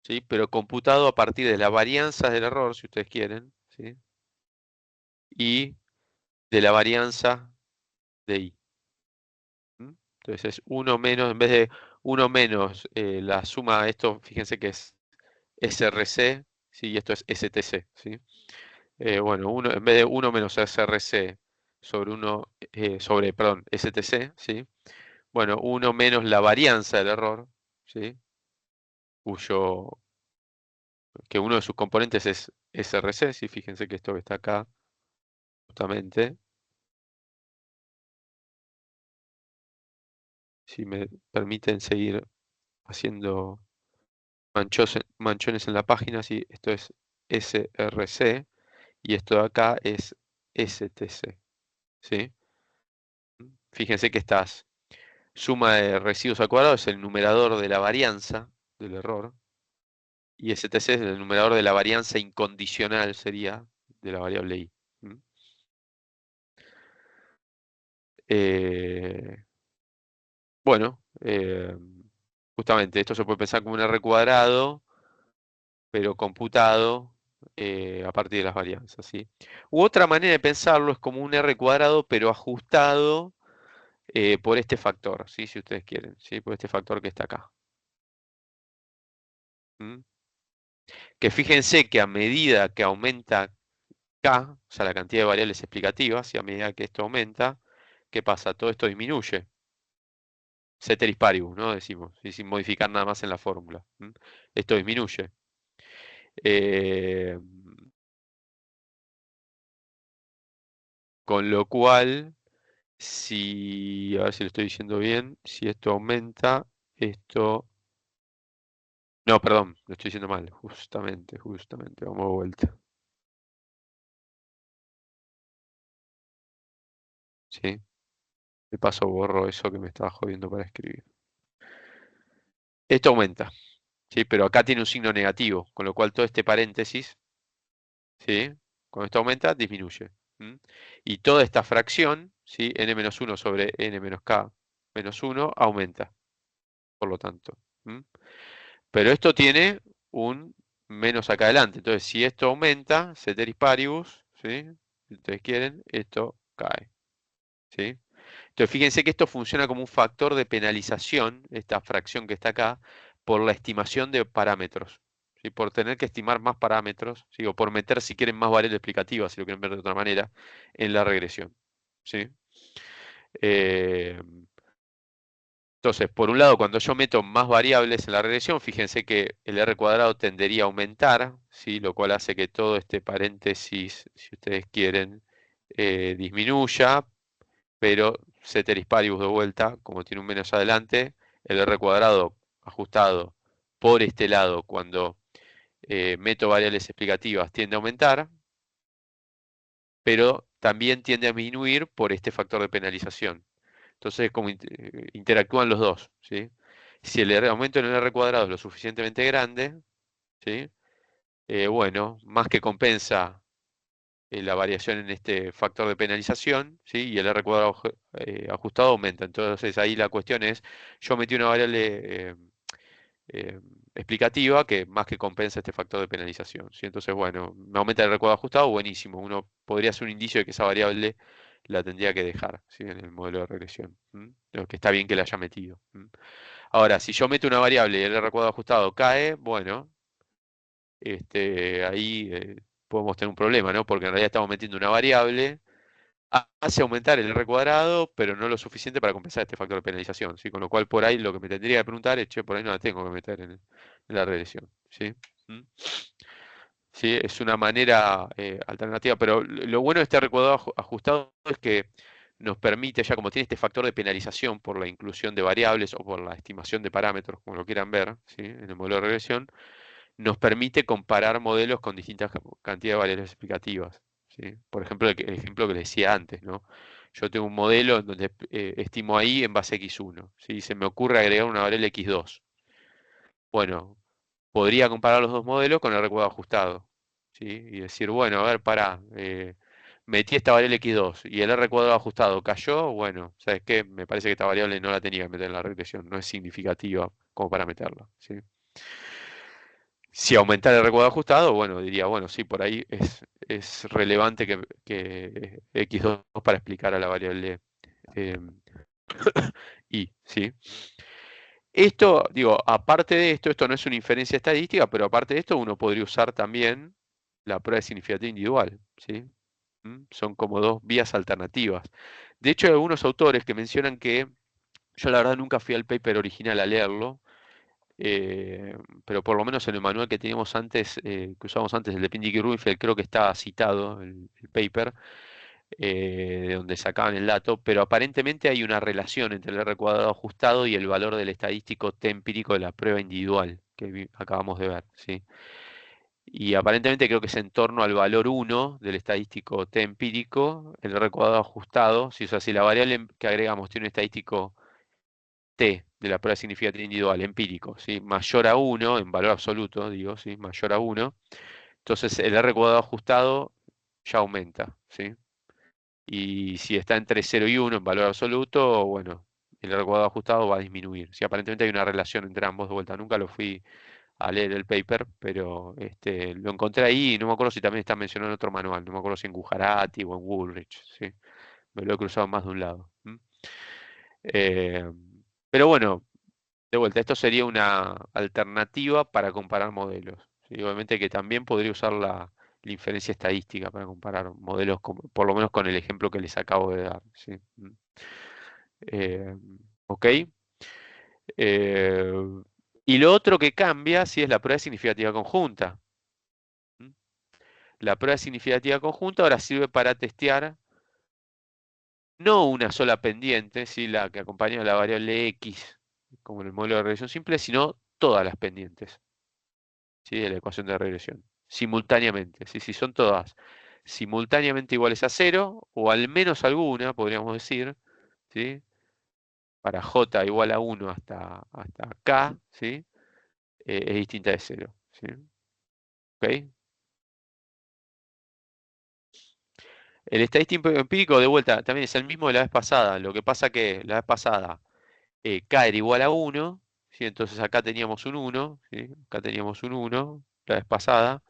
A: ¿sí? Pero computado a partir de la varianza del error, si ustedes quieren, ¿sí? Y de la varianza de I. Entonces es 1 menos, en vez de 1 menos la suma, esto fíjense que es SRC, ¿sí? Y esto es STC, ¿sí? Bueno, en vez de 1 menos SRC sobre 1, perdón, STC, ¿sí? Bueno, 1 menos la varianza del error, ¿sí? Cuyo, que uno de sus componentes es SRC, ¿sí? Fíjense que esto que está acá, justamente, si me permiten seguir haciendo manchones en la página, sí, esto es SRC y esto de acá es STC, ¿sí? Fíjense que estas suma de residuos al cuadrado es el numerador de la varianza del error. Y STC es el numerador de la varianza incondicional, sería, de la variable I. ¿Mm? Bueno, justamente esto se puede pensar como un R cuadrado, pero computado a partir de las varianzas, ¿sí? U otra manera de pensarlo es como un R cuadrado, pero ajustado por este factor, ¿sí? Si ustedes quieren, ¿sí? Por este factor que está acá. ¿Mm? Que fíjense que a medida que aumenta K, o sea, la cantidad de variables explicativas, y a medida que esto aumenta, ¿qué pasa? Todo esto disminuye. Ceteris paribus, ¿no? Decimos, y sin modificar nada más en la fórmula. ¿Mm? Esto disminuye. Eh, con lo cual, si, a ver si lo estoy diciendo bien, si esto aumenta, esto... No, perdón, lo estoy diciendo mal, justamente, vamos de vuelta. ¿Sí? De paso borro eso que me estaba jodiendo para escribir. Esto aumenta, ¿sí? Pero acá tiene un signo negativo, con lo cual todo este paréntesis, ¿sí? Cuando esto aumenta, disminuye. ¿Mm? Y toda esta fracción, ¿sí? N-1 sobre N-K menos 1 aumenta, por lo tanto. ¿Mm? Pero esto tiene un menos acá adelante. Entonces, si esto aumenta, ceteris paribus, ¿sí? Si ustedes quieren, esto cae. ¿Sí? Entonces, fíjense que esto funciona como un factor de penalización, esta fracción que está acá, por la estimación de parámetros. ¿Sí? Por tener que estimar más parámetros, ¿sí? O por meter, si quieren, más variables explicativas, si lo quieren ver de otra manera, en la regresión. ¿Sí? Eh, entonces, por un lado, cuando yo meto más variables en la regresión, fíjense que el R cuadrado tendería a aumentar, ¿sí? Lo cual hace que todo este paréntesis, si ustedes quieren, disminuya, pero ceteris paribus de vuelta, como tiene un menos adelante, el R cuadrado ajustado por este lado, cuando meto variables explicativas, tiende a aumentar, pero también tiende a disminuir por este factor de penalización. Entonces, como interactúan los dos, ¿sí? Si el aumento en el R cuadrado es lo suficientemente grande, ¿sí? Bueno, más que compensa la variación en este factor de penalización, ¿sí? Y el R cuadrado ajustado aumenta. Entonces, ahí la cuestión es, yo metí una variable eh, explicativa que más que compensa este factor de penalización, ¿sí? Entonces, bueno, me aumenta el R cuadrado ajustado, buenísimo. Uno podría hacer un indicio de que esa variable la tendría que dejar, ¿sí? En el modelo de regresión. Lo que está bien que la haya metido. Ahora, si yo meto una variable y el R cuadrado ajustado cae, bueno, ahí podemos tener un problema, ¿no? Porque en realidad estamos metiendo una variable, hace aumentar el R cuadrado, pero no lo suficiente para compensar este factor de penalización, ¿sí? Con lo cual por ahí lo que me tendría que preguntar es, che, por ahí no la tengo que meter en la regresión, ¿sí? ¿Mm? Sí, es una manera alternativa, pero lo bueno de este R cuadrado ajustado es que nos permite, ya como tiene este factor de penalización por la inclusión de variables o por la estimación de parámetros, como lo quieran ver, ¿sí? En el modelo de regresión, nos permite comparar modelos con distintas cantidades de variables explicativas, ¿sí? Por ejemplo, el ejemplo que les decía antes, ¿no? Yo tengo un modelo en donde estimo ahí en base a x1, ¿sí? Se me ocurre agregar una variable x2. Bueno, podría comparar los dos modelos con el recuadro ajustado, ¿sí? Y decir, bueno, a ver, pará, metí esta variable x2 y el R cuadrado ajustado cayó, bueno, ¿sabes qué? Me parece que esta variable no la tenía que meter en la regresión, no es significativa como para meterla, ¿sí? Si aumentara el R cuadrado ajustado, bueno, diría, bueno, sí, por ahí es relevante que x2 para explicar a la variable eh, y, ¿sí? Esto, digo, aparte de esto, esto no es una inferencia estadística, pero aparte de esto, uno podría usar también la prueba de significatividad individual, ¿sí? Son como dos vías alternativas. De hecho, hay algunos autores que mencionan que, yo la verdad nunca fui al paper original a leerlo, pero por lo menos en el manual que teníamos antes, que usábamos antes, el de Pindick y Rubinfeld, creo que está citado el paper, de donde sacaban el dato, pero aparentemente hay una relación entre el R cuadrado ajustado y el valor del estadístico T empírico de la prueba individual que acabamos de ver, ¿sí? Y aparentemente creo que es en torno al valor 1 del estadístico T empírico, el R cuadrado ajustado, si, o sea, si la variable que agregamos tiene un estadístico T de la prueba significativa individual, empírico, ¿sí? Mayor a 1, en valor absoluto, digo, ¿sí? Mayor a 1, entonces el R cuadrado ajustado ya aumenta, ¿sí? Y si está entre 0 y 1 en valor absoluto, bueno, el R cuadrado ajustado va a disminuir. Si aparentemente hay una relación entre ambos, de vuelta, nunca lo fui a leer el paper, pero lo encontré ahí y no me acuerdo si también está mencionado en otro manual, no me acuerdo si en Gujarati o en Woolrich, ¿sí? Me lo he cruzado más de un lado. Eh, pero bueno, de vuelta, esto sería una alternativa para comparar modelos, ¿sí? Obviamente que también podría usar la inferencia estadística para comparar modelos, por lo menos con el ejemplo que les acabo de dar, ¿sí? Eh, ¿Ok? Eh, y lo otro que cambia, sí, es la prueba significativa conjunta. ¿Mm? La prueba significativa conjunta ahora sirve para testear no una sola pendiente, ¿sí? La que acompaña a la variable x, como en el modelo de regresión simple, sino todas las pendientes, ¿sí? De la ecuación de regresión, simultáneamente, ¿sí? Si son todas simultáneamente iguales a 0, o al menos alguna, podríamos decir, ¿sí? Para j igual a 1 hasta k, ¿sí? Es distinta de 0, ¿sí? ¿Ok? El estadístico empírico, de vuelta, también es el mismo de la vez pasada. Lo que pasa que la vez pasada k era igual a 1, ¿sí? Entonces acá teníamos un 1, ¿sí? Acá teníamos un 1 la vez pasada,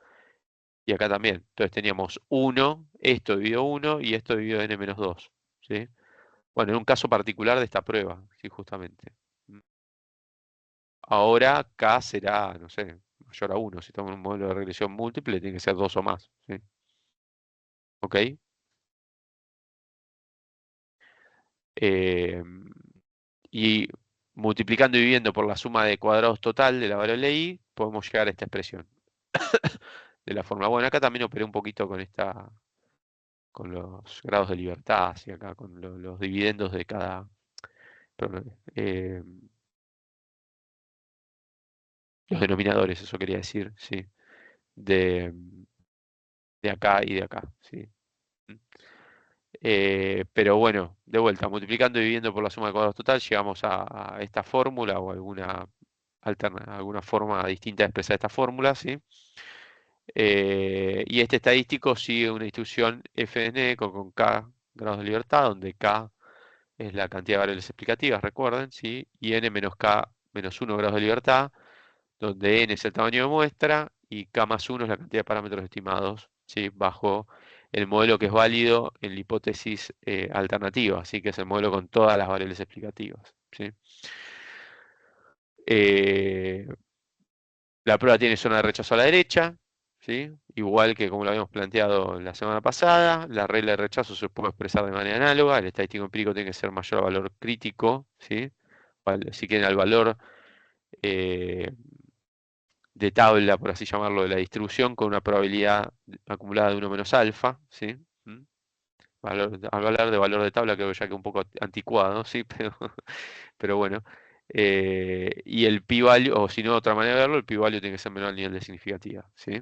A: y acá también. Entonces teníamos 1, esto dividido 1 y esto dividido n-2, ¿sí? Bueno, en un caso particular de esta prueba, sí, justamente. Ahora k será, no sé, mayor a 1. Si estamos en un modelo de regresión múltiple, tiene que ser 2 o más, ¿sí? ¿Ok? Eh, y multiplicando y dividiendo por la suma de cuadrados total de la variable i, podemos llegar a esta expresión. De la fórmula. Bueno, acá también operé un poquito con los grados de libertad, así acá con los dividendos de cada, perdón, los denominadores, eso quería decir, sí, de, de acá y de acá, sí. Pero bueno, de vuelta, multiplicando y dividiendo por la suma de cuadrados total, llegamos a esta fórmula o alguna forma distinta de expresar esta fórmula, ¿sí? Y este estadístico sigue una distribución fn con k grados de libertad, donde k es la cantidad de variables explicativas, recuerden, ¿sí? Y n menos k menos 1 grados de libertad, donde n es el tamaño de muestra y k más 1 es la cantidad de parámetros estimados, ¿sí? Bajo el modelo que es válido en la hipótesis alternativa, así que es el modelo con todas las variables explicativas, ¿sí? Eh, la prueba tiene zona de rechazo a la derecha, ¿sí? Igual que como lo habíamos planteado la semana pasada, la regla de rechazo se puede expresar de manera análoga, el estadístico empírico tiene que ser mayor al valor crítico, ¿sí? Si quieren al valor eh, de tabla, por así llamarlo, de la distribución con una probabilidad acumulada de 1 menos alfa, ¿sí? Al hablar de valor de tabla creo que ya que un poco anticuado, ¿sí? Pero bueno. Y el p-value, o si no, de otra manera de verlo, el p-value tiene que ser menor al nivel de significativa, ¿sí?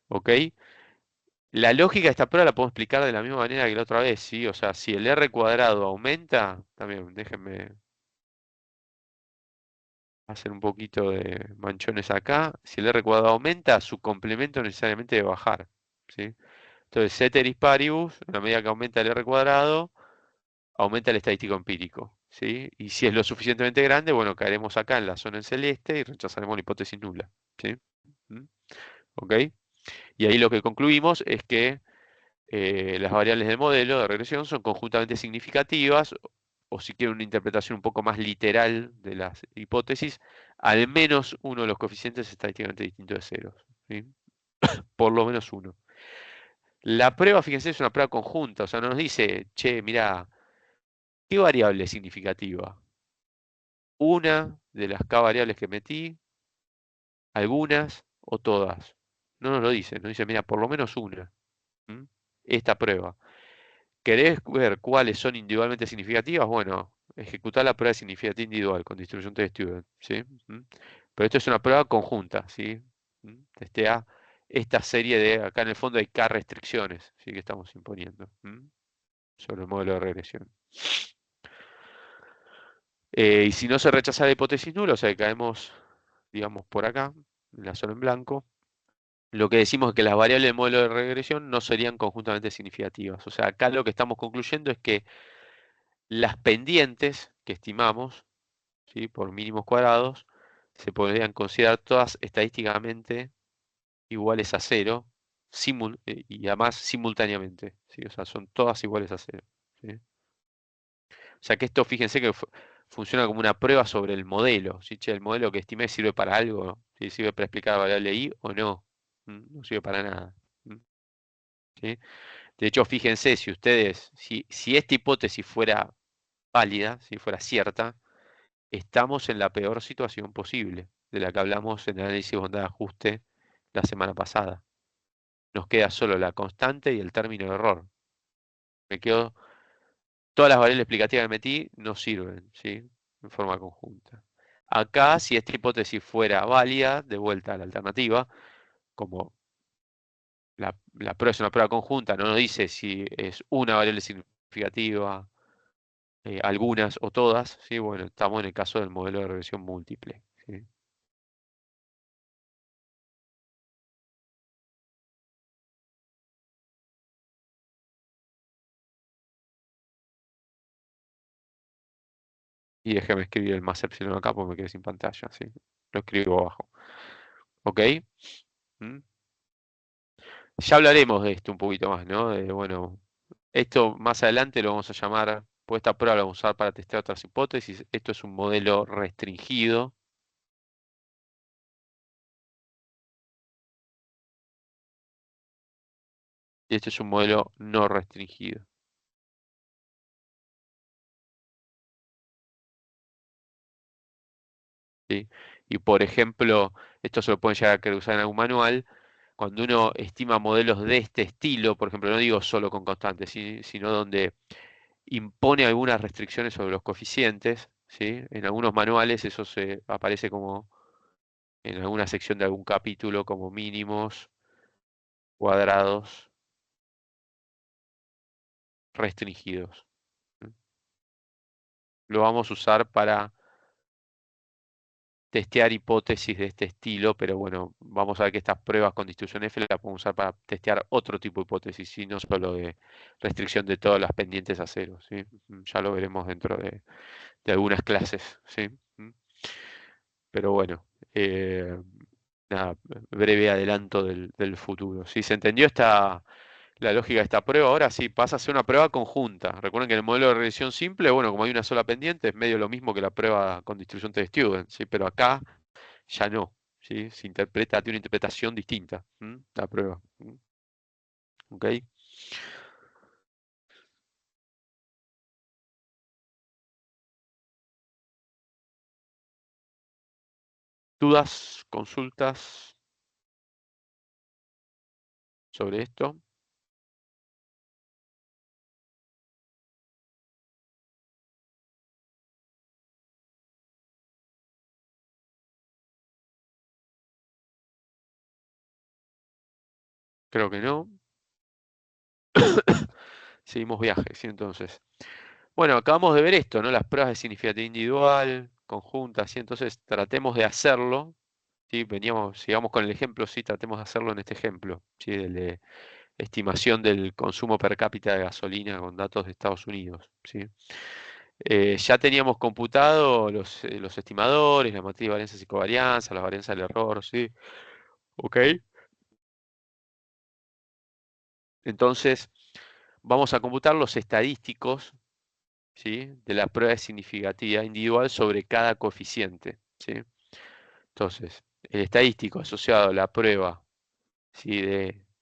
A: ¿Ok? La lógica de esta prueba la puedo explicar de la misma manera que la otra vez, ¿sí? O sea, si el R cuadrado aumenta, también déjenme hacer un poquito de manchones acá. Si el R cuadrado aumenta, su complemento necesariamente debe bajar, ¿sí? Entonces, ceteris paribus, a medida que aumenta el R cuadrado, aumenta el estadístico empírico, ¿sí? Y si es lo suficientemente grande, bueno, caeremos acá en la zona en celeste y rechazaremos la hipótesis nula, ¿sí? ¿Mm? ¿Ok? Y ahí lo que concluimos es que las variables del modelo de regresión son conjuntamente significativas, o si quieren una interpretación un poco más literal de las hipótesis, al menos uno de los coeficientes es estadísticamente distinto de ceros, ¿sí? Por lo menos uno. La prueba, fíjense, es una prueba conjunta, o sea, no nos dice, che, mira, ¿qué variable es significativa? Una de las k variables que metí, algunas o todas. No nos lo dice, nos dice, mira, por lo menos una. ¿Mm? Esta prueba. ¿Querés ver cuáles son individualmente significativas? Bueno, ejecutar la prueba significativa individual con distribución test-student, ¿sí? Pero esto es una prueba conjunta, ¿sí? Testea esta serie de, acá en el fondo hay k restricciones, ¿sí? Que estamos imponiendo sobre el modelo de regresión. Y si no se rechaza la hipótesis nula, o sea que caemos, digamos, por acá, en la zona en blanco, lo que decimos es que las variables del modelo de regresión no serían conjuntamente significativas. O sea, acá lo que estamos concluyendo es que las pendientes que estimamos, ¿sí?, por mínimos cuadrados, se podrían considerar todas estadísticamente iguales a cero, y además simultáneamente, ¿sí? O sea, son todas iguales a cero, ¿sí? O sea que esto, fíjense que funciona como una prueba sobre el modelo, ¿sí? Che, el modelo que estimé sirve para algo, ¿sí? ¿Sirve para explicar la variable y o no? No sirve para nada. ¿Mm? ¿Sí? De hecho, fíjense, si esta hipótesis fuera válida, si fuera cierta, estamos en la peor situación posible, de la que hablamos en el análisis de bondad de ajuste la semana pasada. Nos queda solo la constante y el término de error. Me quedo, todas las variables explicativas que metí no sirven, ¿sí?, en forma conjunta. Acá, si esta hipótesis fuera válida, de vuelta a la alternativa, como la prueba es una prueba conjunta, no nos dice si es una variable significativa, algunas o todas, ¿sí? Bueno, estamos en el caso del modelo de regresión múltiple, ¿sí? Y déjeme escribir el más epsilon acá porque me quedé sin pantalla, ¿sí? Lo escribo abajo. ¿Ok? ¿Mm? Ya hablaremos de esto un poquito más, ¿no? Bueno, esto más adelante lo vamos a llamar, pues esta prueba la vamos a usar para testear otras hipótesis. Esto es un modelo restringido. Y este es un modelo no restringido. ¿Sí? Y por ejemplo, esto se lo pueden llegar a querer usar en algún manual. Cuando uno estima modelos de este estilo, por ejemplo, no digo solo con constantes, sino donde impone algunas restricciones sobre los coeficientes, ¿sí? En algunos manuales eso se aparece como en alguna sección de algún capítulo como mínimos cuadrados restringidos. Lo vamos a usar para testear hipótesis de este estilo, pero bueno, vamos a ver que estas pruebas con distribución F las podemos usar para testear otro tipo de hipótesis, y no solo de restricción de todas las pendientes a cero, ¿sí? Ya lo veremos dentro de algunas clases, ¿sí? Pero bueno, nada, breve adelanto del futuro. ¿Sí? ¿Se entendió la lógica de esta prueba? Ahora sí, pasa a ser una prueba conjunta. Recuerden que en el modelo de regresión simple, bueno, como hay una sola pendiente, es medio lo mismo que la prueba con distribución T-Student, ¿sí? Pero acá ya no, ¿sí? Se interpreta, tiene una interpretación distinta, la prueba. ¿Ok? ¿Dudas, consultas sobre esto? Creo que no. Seguimos viaje, ¿sí? Entonces. Bueno, acabamos de ver esto, ¿no? Las pruebas de significatividad individual, conjuntas, ¿sí? Entonces tratemos de hacerlo, ¿sí? Sigamos con el ejemplo, sí, tratemos de hacerlo en este ejemplo, ¿sí? El de estimación del consumo per cápita de gasolina con datos de Estados Unidos, ¿sí? Ya teníamos computado los estimadores, la matriz de varianzas y covarianza, las varianzas del error, ¿sí? ¿Ok? Entonces, vamos a computar los estadísticos, ¿sí?, de la prueba de significatividad individual sobre cada coeficiente, ¿sí? Entonces, el estadístico asociado a la prueba, ¿sí?,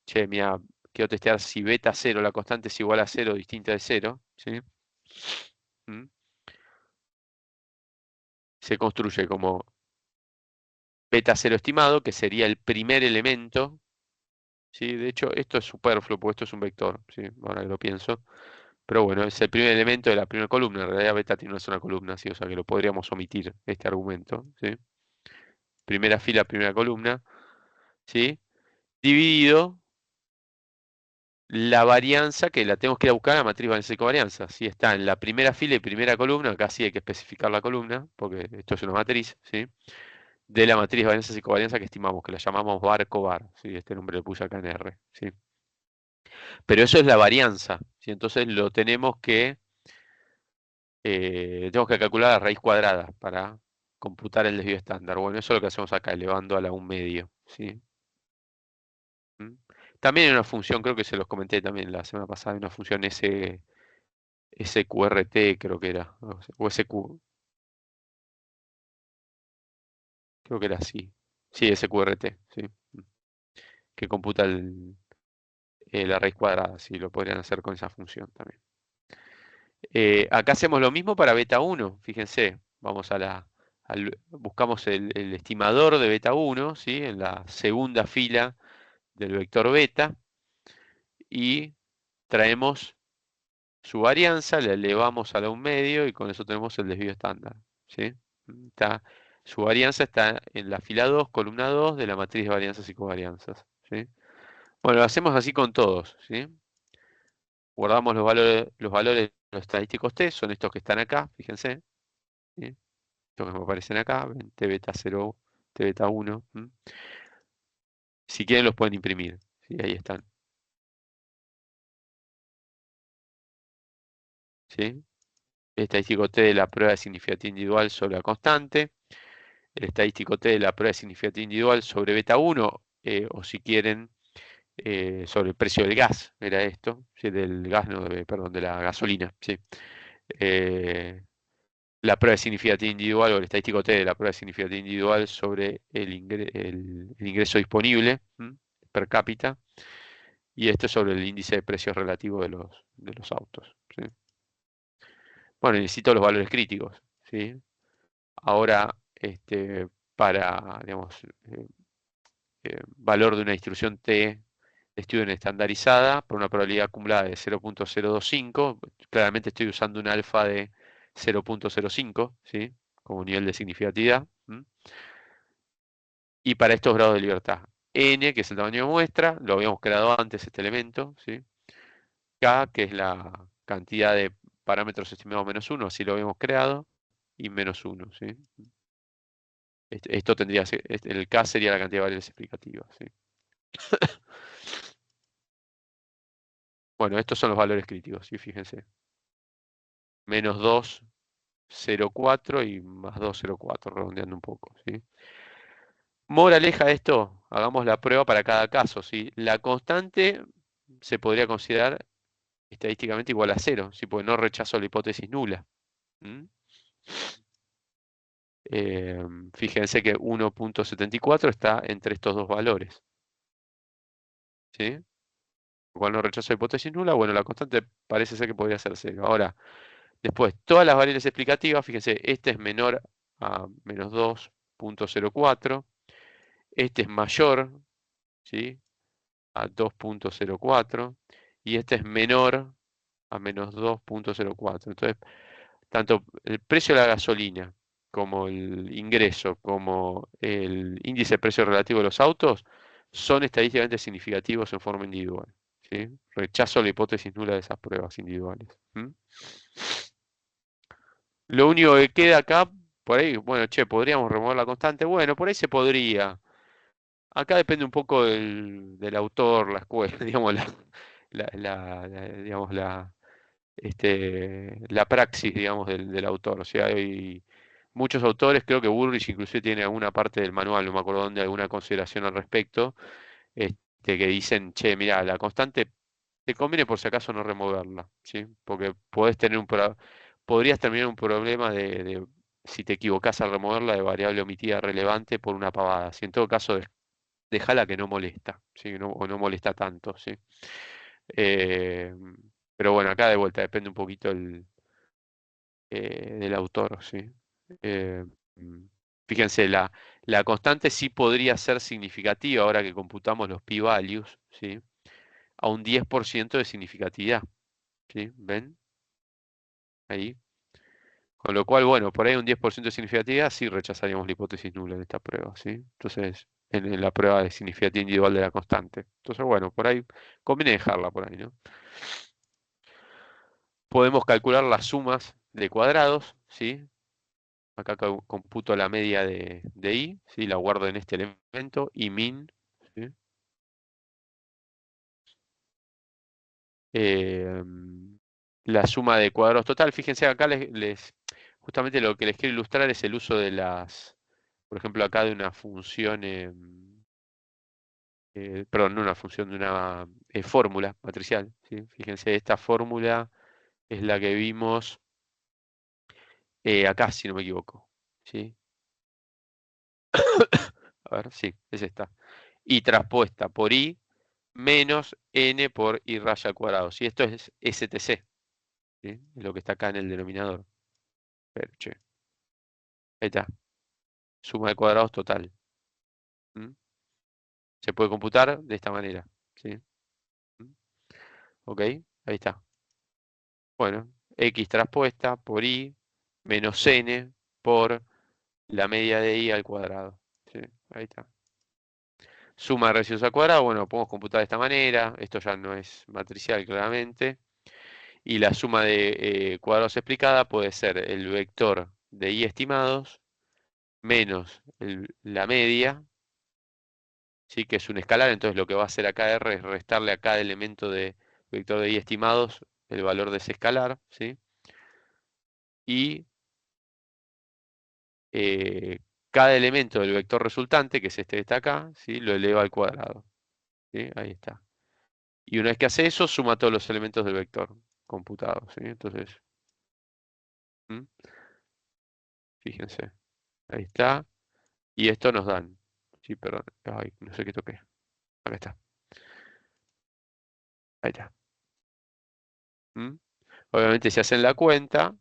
A: che, mira, quiero testear si beta 0, la constante es igual a 0 o distinta de 0, ¿sí? Se construye como beta 0 estimado, que sería el primer elemento, ¿sí? De hecho, esto es superfluo, porque esto es un vector, ¿sí? Ahora que lo pienso. Pero bueno, es el primer elemento de la primera columna. En realidad beta tiene una sola columna, ¿sí? O sea que lo podríamos omitir, este argumento, ¿sí? Primera fila, primera columna, ¿sí? Dividido la varianza que la tenemos que ir a buscar a la matriz varianza y covarianza. ¿Sí? Está en la primera fila y primera columna, acá sí hay que especificar la columna, porque esto es una matriz, ¿sí? De la matriz varianza y covarianza que estimamos, que la llamamos var-covar, ¿sí? Este nombre lo puse acá en R, ¿sí? Pero eso es la varianza, ¿sí? Entonces lo tenemos que calcular la raíz cuadrada para computar el desvío estándar. Bueno, eso es lo que hacemos acá, elevando a la 1 medio, ¿sí? ¿Mm? También hay una función, creo que se los comenté también la semana pasada, hay una función SQRT, creo que era, o SQ, creo que era así. Sí, SQRT, sí. Que computa la raíz cuadrada, sí, lo podrían hacer con esa función también. Acá hacemos lo mismo para beta 1, fíjense, vamos buscamos el estimador de beta 1, ¿sí? En la segunda fila del vector beta y traemos su varianza, la elevamos a la 1 medio y con eso tenemos el desvío estándar, ¿sí? Su varianza está en la fila 2, columna 2 de la matriz de varianzas y covarianzas, ¿sí? Bueno, lo hacemos así con todos, ¿sí? Guardamos los valores de los estadísticos T, son estos que están acá, fíjense, ¿sí? Estos que me aparecen acá, ven, T beta 0, T beta 1. Si quieren los pueden imprimir, ¿sí? Ahí están, ¿sí? El estadístico T de la prueba de significatividad individual sobre la constante, el estadístico T de la prueba de significatividad individual sobre beta 1, o si quieren, sobre el precio del gas, era esto, ¿sí? Del gas, no, perdón, de la gasolina, ¿sí? La prueba de significatividad individual o el estadístico T de la prueba de significatividad individual sobre el ingreso disponible, per cápita, y esto es sobre el índice de precios relativo de los autos, ¿sí? Bueno, necesito los valores críticos, ¿sí? Ahora, para, digamos, valor de una distribución T de estudio estandarizada por una probabilidad acumulada de 0.025, claramente estoy usando un alfa de 0.05, ¿sí? Como nivel de significatividad. Y para estos grados de libertad, N, que es el tamaño de muestra, lo habíamos creado antes este elemento, ¿sí? K, que es la cantidad de parámetros estimados menos 1, así lo habíamos creado, y menos 1, ¿sí? Esto tendría, el K sería la cantidad de variables explicativas, ¿sí? Bueno, estos son los valores críticos, ¿sí? Fíjense. Menos 2,04 y más 2,04, redondeando un poco, ¿sí? Moraleja de esto, hagamos la prueba para cada caso, ¿sí? La constante se podría considerar estadísticamente igual a 0, ¿sí? Porque no rechazo la hipótesis nula. Fíjense que 1.74 está entre estos dos valores, ¿sí? Igual no rechazo la hipótesis nula, bueno, la constante parece ser que podría ser 0. Ahora, después, todas las variables explicativas, fíjense, este es menor a menos 2.04, este es mayor, ¿sí? A 2.04 y este es menor a menos 2.04. Entonces, tanto el precio de la gasolina como el ingreso, como el índice de precio relativo de los autos, son estadísticamente significativos en forma individual, ¿sí? Rechazo la hipótesis nula de esas pruebas individuales. Lo único que queda acá, por ahí, bueno, che, podríamos remover la constante. Bueno, por ahí se podría. Acá depende un poco del autor, la escuela, digamos, digamos, la praxis, digamos, del autor. O sea, hay muchos autores, creo que Bullrich inclusive tiene alguna parte del manual, no me acuerdo dónde, alguna consideración al respecto, que dicen, che, mira, la constante te conviene por si acaso no removerla, ¿sí? Porque podrías terminar un problema de si te equivocás al removerla de variable omitida relevante por una pavada. Si en todo caso déjala que no molesta, ¿sí? O no molesta tanto, ¿sí? Eh, pero bueno, acá de vuelta depende un poquito del autor, ¿sí? Eh, mm, Fíjense, la constante sí podría ser significativa ahora que computamos los p-values, ¿sí? A un 10% de significatividad, ¿sí? ¿Ven? Ahí. Con lo cual, bueno, por ahí un 10% de significatividad sí rechazaríamos la hipótesis nula en esta prueba, ¿sí? Entonces, en la prueba de significatividad individual de la constante. Entonces, bueno, por ahí conviene dejarla por ahí, ¿no? Podemos calcular las sumas de cuadrados, ¿sí? Acá computo la media de i, ¿sí? La guardo en este elemento, y min, ¿sí? La suma de cuadrados total. Fíjense acá justamente lo que les quiero ilustrar es el uso de por ejemplo, acá de una función, perdón, no una función, de una fórmula matricial, ¿sí? Fíjense, esta fórmula es la que vimos acá, si no me equivoco, ¿sí? A ver, sí, es esta. Y traspuesta por i menos n por i raya al cuadrado. Si esto es STC, ¿sí? Es lo que está acá en el denominador. Perche. Ahí está. Suma de cuadrados total. ¿Mm? Se puede computar de esta manera, ¿sí? ¿Mm? Ok, ahí está. Bueno, x traspuesta por i menos n por la media de i al cuadrado. ¿Sí? Ahí está. Suma de residuos al cuadrado, bueno, podemos computar de esta manera. Esto ya no es matricial, claramente. Y la suma de cuadrados explicada puede ser el vector de i estimados menos la media, ¿sí? Que es un escalar. Entonces lo que va a hacer acá R es restarle a cada elemento de vector de i estimados el valor de ese escalar, ¿sí? Y cada elemento del vector resultante, que es este que está acá, ¿sí? Lo eleva al cuadrado, ¿sí? Ahí está. Y una vez que hace eso, suma todos los elementos del vector computado, ¿sí? Entonces, ¿mm? Fíjense, ahí está. Y esto nos dan, sí, perdón, ay, no sé qué toqué. Acá está. Ahí está. ¿Mm? Obviamente, si hacen la cuenta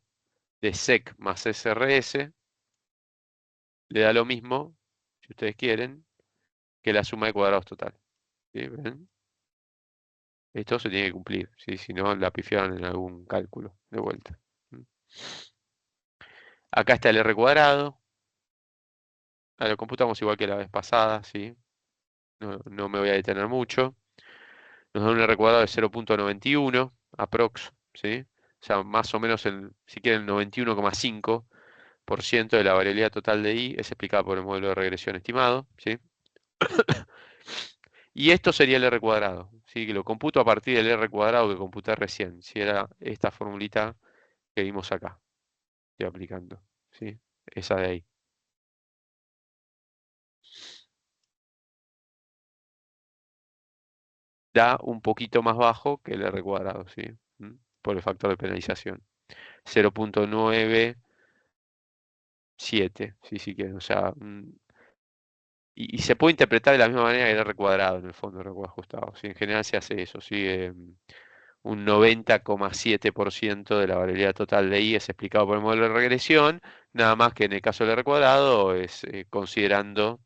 A: de sec más SRS, le da lo mismo, si ustedes quieren, que la suma de cuadrados total. ¿Sí? ¿Ven? Esto se tiene que cumplir, ¿sí? Si no, la pifiaron en algún cálculo de vuelta. ¿Mm? Acá está el R cuadrado. Lo computamos igual que la vez pasada, ¿sí? No me voy a detener mucho. Nos da un R cuadrado de 0.91 aprox, ¿sí? O sea, más o menos, si quieren, el 91,5% de la variabilidad total de I es explicada por el modelo de regresión estimado, ¿sí? Y esto sería el R cuadrado, ¿sí? Que lo computo a partir del R cuadrado que computé recién, si era esta formulita que vimos acá, estoy aplicando, ¿sí? Esa de ahí. Da un poquito más bajo que el R cuadrado, ¿sí? ¿Mm? Por el factor de penalización. 0.97, si quieren. O sea, y se puede interpretar de la misma manera que el R cuadrado en el fondo, R cuadrado ajustado. ¿Sí? En general se hace eso, ¿sí? Un 90,7% de la variabilidad total de I es explicado por el modelo de regresión, nada más que en el caso del R cuadrado es considerando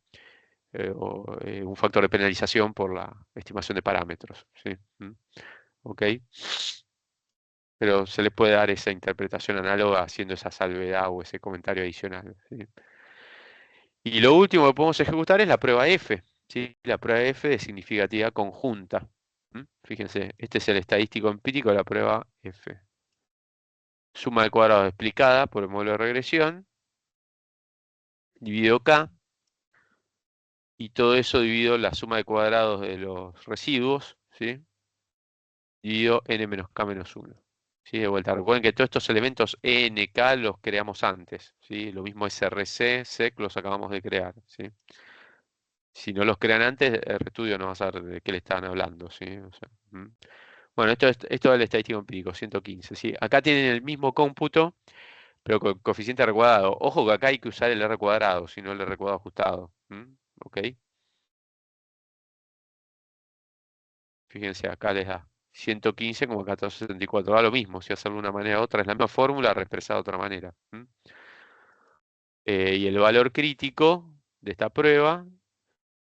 A: un factor de penalización por la estimación de parámetros, ¿sí? ¿Mm? ¿Ok? Pero se le puede dar esa interpretación análoga haciendo esa salvedad o ese comentario adicional, ¿sí? Y lo último que podemos ejecutar es la prueba F, ¿sí? La prueba F de significatividad conjunta. Fíjense, este es el estadístico empírico de la prueba F. Suma de cuadrados explicada por el modelo de regresión, dividido K, y todo eso dividido la suma de cuadrados de los residuos, ¿sí? Dividido n menos k menos 1. ¿Sí? De vuelta, recuerden que todos estos elementos NK los creamos antes, ¿sí? Lo mismo SRC, SEC los acabamos de crear, ¿sí? Si no los crean antes, el RStudio no va a saber de qué le estaban hablando, ¿sí? O sea, bueno, esto es el estadístico empírico, 115, ¿sí? Acá tienen el mismo cómputo, pero con coeficiente R cuadrado. Ojo que acá hay que usar el R cuadrado, si no el R cuadrado ajustado. ¿Ok? Fíjense, acá les da 115 como 1474. Da lo mismo, si hacerlo de una manera u otra, es la misma fórmula, expresada de otra manera. Y el valor crítico de esta prueba,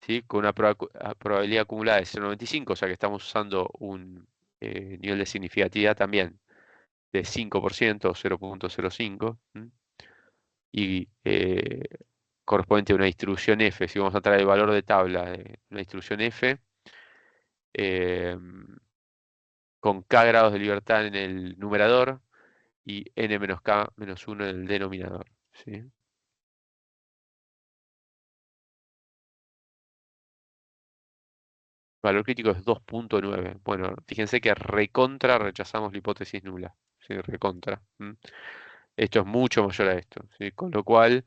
A: ¿sí? Con una probabilidad acumulada de 0,95, o sea que estamos usando un nivel de significatividad también de 5%, 0.05. Y correspondiente a una distribución f. Si vamos a traer el valor de tabla de una distribución f, con k grados de libertad en el numerador y n menos k menos 1 en el denominador, ¿sí? Valor crítico es 2.9. Bueno, fíjense que recontra rechazamos la hipótesis nula. ¿Sí? Recontra. Esto es mucho mayor a esto, ¿sí? Con lo cual,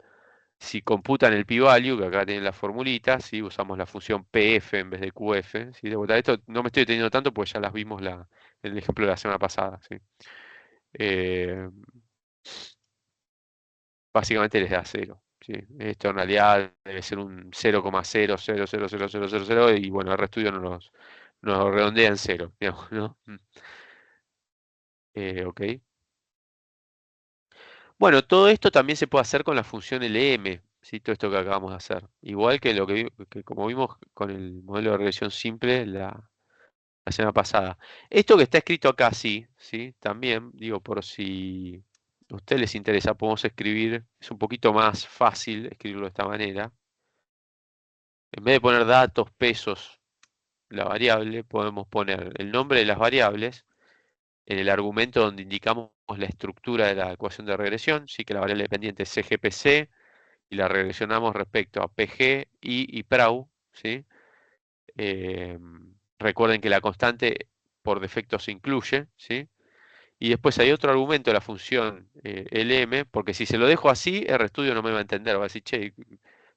A: si computan el p-value, que acá tienen la formulita, ¿sí? Usamos la función pf en vez de qf. ¿Sí? De vuelta, esto no me estoy deteniendo tanto porque ya las vimos en el ejemplo de la semana pasada, ¿sí? Básicamente les da 0. ¿Sí? Esto en realidad debe ser un 0,0000000 y bueno, el RStudio nos redondea en 0, digamos, ¿no? Ok. Bueno, todo esto también se puede hacer con la función LM, ¿sí? Todo esto que acabamos de hacer. Igual que lo que como vimos con el modelo de regresión simple la semana pasada. Esto que está escrito acá, sí, ¿sí? También, digo, por si a ustedes les interesa, podemos escribir, es un poquito más fácil escribirlo de esta manera. En vez de poner datos, pesos, la variable, podemos poner el nombre de las variables en el argumento donde indicamos la estructura de la ecuación de regresión, sí que la variable dependiente es CGPC, y la regresionamos respecto a PG, I y PRAU, ¿sí? Recuerden que la constante por defecto se incluye, ¿sí? Y después hay otro argumento de la función LM, porque si se lo dejo así, el RStudio no me va a entender, va a decir, che,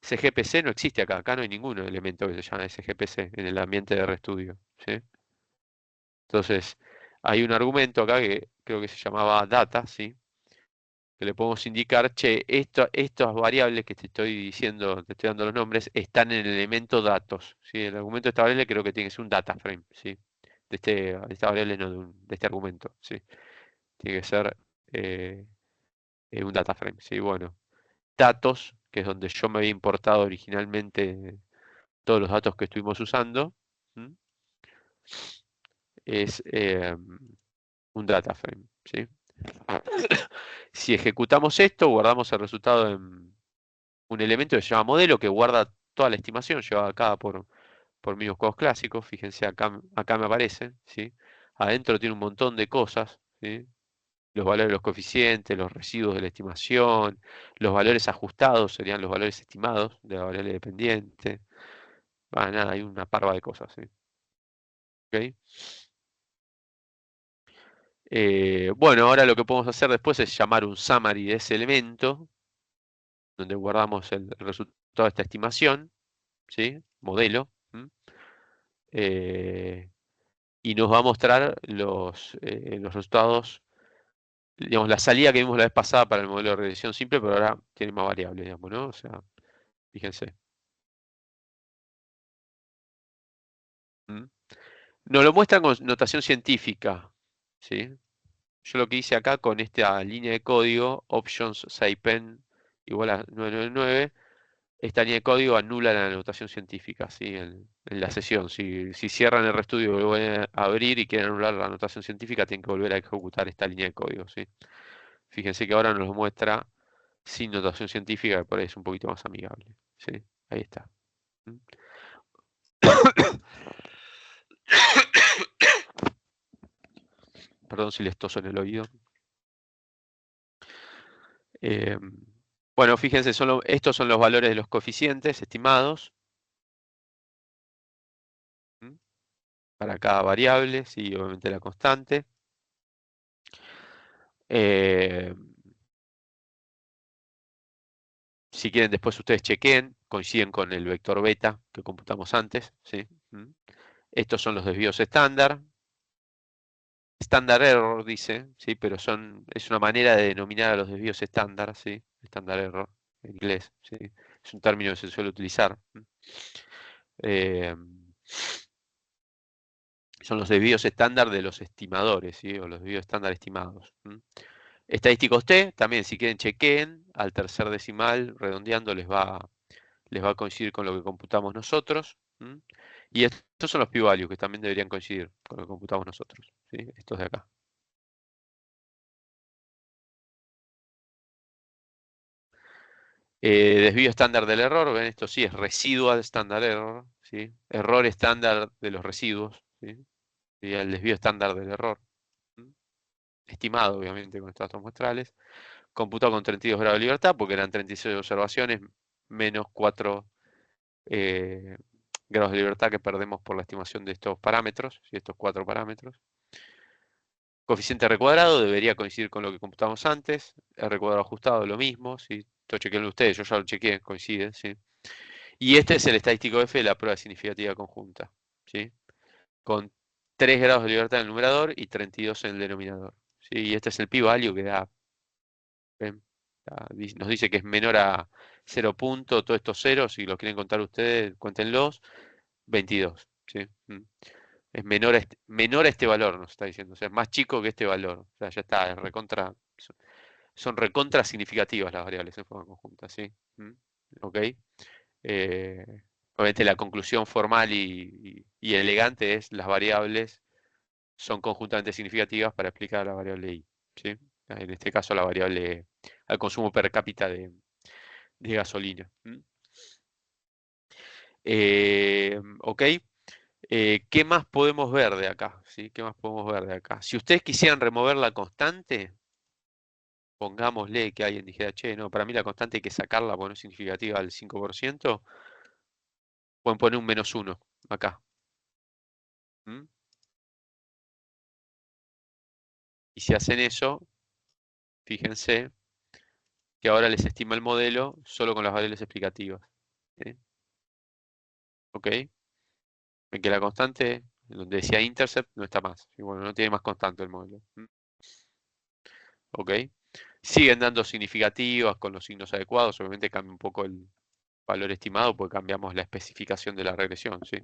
A: CGPC no existe acá, acá no hay ningún elemento que se llame CGPC en el ambiente de RStudio, ¿sí? Entonces, hay un argumento acá que creo que se llamaba data, ¿sí? Que le podemos indicar, che, estas variables que te estoy diciendo, te estoy dando los nombres, están en el elemento datos, ¿sí? El argumento de esta variable creo que tiene que ser un data frame, ¿sí? De esta variable, no de este argumento, ¿sí? Tiene que ser eh, un data frame, ¿sí? Bueno, datos, que es donde yo me había importado originalmente todos los datos que estuvimos usando, ¿m? Es un data frame, ¿sí? Si ejecutamos esto, guardamos el resultado en un elemento que se llama modelo, que guarda toda la estimación llevada acá por mis juegos clásicos. Fíjense, acá me aparece, ¿sí? Adentro tiene un montón de cosas, ¿sí? Los valores de los coeficientes, los residuos de la estimación, los valores ajustados serían los valores estimados de la variable dependiente. Nada, hay una parva de cosas, ¿sí? ¿Ok? Bueno, ahora lo que podemos hacer después es llamar un summary de ese elemento, donde guardamos el resultado de esta estimación, ¿sí? Modelo. Y nos va a mostrar los resultados, digamos, la salida que vimos la vez pasada para el modelo de regresión simple, pero ahora tiene más variables, digamos, ¿no? O sea, fíjense. ¿Mm? Nos lo muestra con notación científica, ¿sí? Yo lo que hice acá con esta línea de código, options saipen igual a 999, esta línea de código anula la notación científica, ¿sí? En la sesión. Si cierran el RStudio y lo vuelven a abrir y quieren anular la notación científica, tienen que volver a ejecutar esta línea de código, ¿sí? Fíjense que ahora nos lo muestra sin notación científica, que por ahí es un poquito más amigable, ¿sí? Ahí está. ¿Mm? Perdón si les toso en el oído. Eh, bueno, fíjense, estos son los valores de los coeficientes estimados. ¿Mm? Para cada variable, sí, obviamente la constante. Si quieren, después ustedes chequeen, coinciden con el vector beta que computamos antes, ¿sí? ¿Mm? Estos son los desvíos estándar. Standard error dice, ¿sí? Pero es una manera de denominar a los desvíos estándar, ¿sí? Standard error, en inglés, ¿sí? Es un término que se suele utilizar. Eh, Son los desvíos estándar de los estimadores, ¿sí? O los desvíos estándar estimados. Estadísticos T, también si quieren chequeen, al tercer decimal, redondeando, les va a coincidir con lo que computamos nosotros. Y estos son los p-values que también deberían coincidir con lo que computamos nosotros, ¿sí? Estos de acá. Desvío estándar del error, ven, esto sí es residual standard error, ¿sí? Error estándar de los residuos, ¿sí? Sería el desvío estándar del error. ¿Mm? Estimado, obviamente, con estos datos muestrales. Computado con 32 grados de libertad, porque eran 36 observaciones, menos 4 grados de libertad que perdemos por la estimación de estos parámetros, ¿sí? Estos 4 parámetros. Coeficiente R cuadrado debería coincidir con lo que computamos antes. R cuadrado ajustado, lo mismo, ¿sí? Esto chequenlo ustedes, yo ya lo chequeé, coincide, ¿sí? Y este es el estadístico F de la prueba significativa conjunta, ¿sí? Con 3 grados de libertad en el numerador y 32 en el denominador, ¿sí? Y este es el p-value que da, ¿ven? Nos dice que es menor a 0 punto, todos estos ceros, si los quieren contar ustedes, cuéntenlos, 22, ¿sí? Es menor a este valor, nos está diciendo, o sea, es más chico que este valor, o sea, ya está, es recontra, son recontra significativas las variables en forma conjunta, ¿sí? ¿Ok? Eh, Obviamente la conclusión formal y elegante es las variables son conjuntamente significativas para explicar la variable I, ¿sí? En este caso la variable al consumo per cápita de gasolina. ¿Ok? ¿Qué más podemos ver de acá? ¿Sí? ¿Qué más podemos ver de acá? Si ustedes quisieran remover la constante, pongámosle que alguien dijera, che, no, para mí la constante hay que sacarla porque no es significativa al 5%, pueden poner un -1 acá. ¿Mm? Y si hacen eso, fíjense que ahora les estima el modelo solo con las variables explicativas. ¿Sí? ¿Ok? Ven que la constante, donde decía intercept, no está más. Y bueno, no tiene más constante el modelo. ¿Ok? Siguen dando significativas con los signos adecuados. Obviamente cambia un poco el valor estimado porque cambiamos la especificación de la regresión. ¿Sí?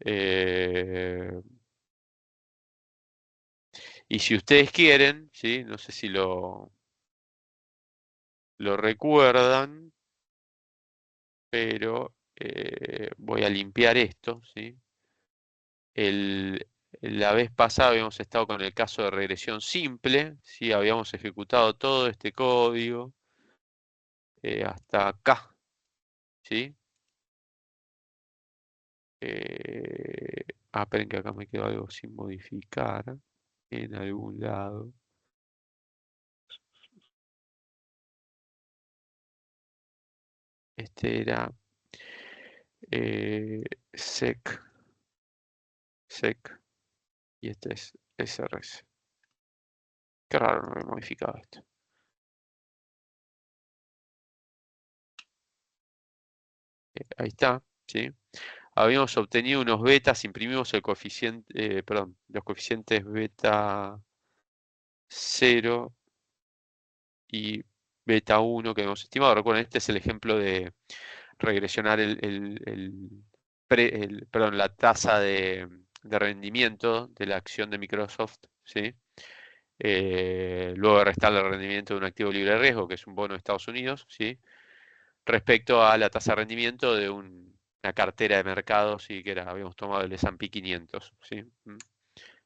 A: Eh, y si ustedes quieren, ¿sí? No sé si lo recuerdan, pero voy a limpiar esto, ¿sí? La vez pasada habíamos estado con el caso de regresión simple, ¿sí? Habíamos ejecutado todo este código hasta acá, ¿sí? Esperen que acá me quedó algo sin modificar en algún lado. Este era sec y este es srs. Qué raro, no he modificado esto. Ahí está, ¿sí? Habíamos obtenido unos betas, imprimimos el coeficiente, perdón, los coeficientes beta 0 y beta 1 que hemos estimado. Recuerden, este es el ejemplo de regresionar perdón, la tasa de rendimiento de la acción de Microsoft, ¿sí? Luego de restarle el rendimiento de un activo libre de riesgo, que es un bono de Estados Unidos, ¿sí? Respecto a la tasa de rendimiento de una cartera de mercados, ¿sí? Que habíamos tomado el S&P 500, ¿sí?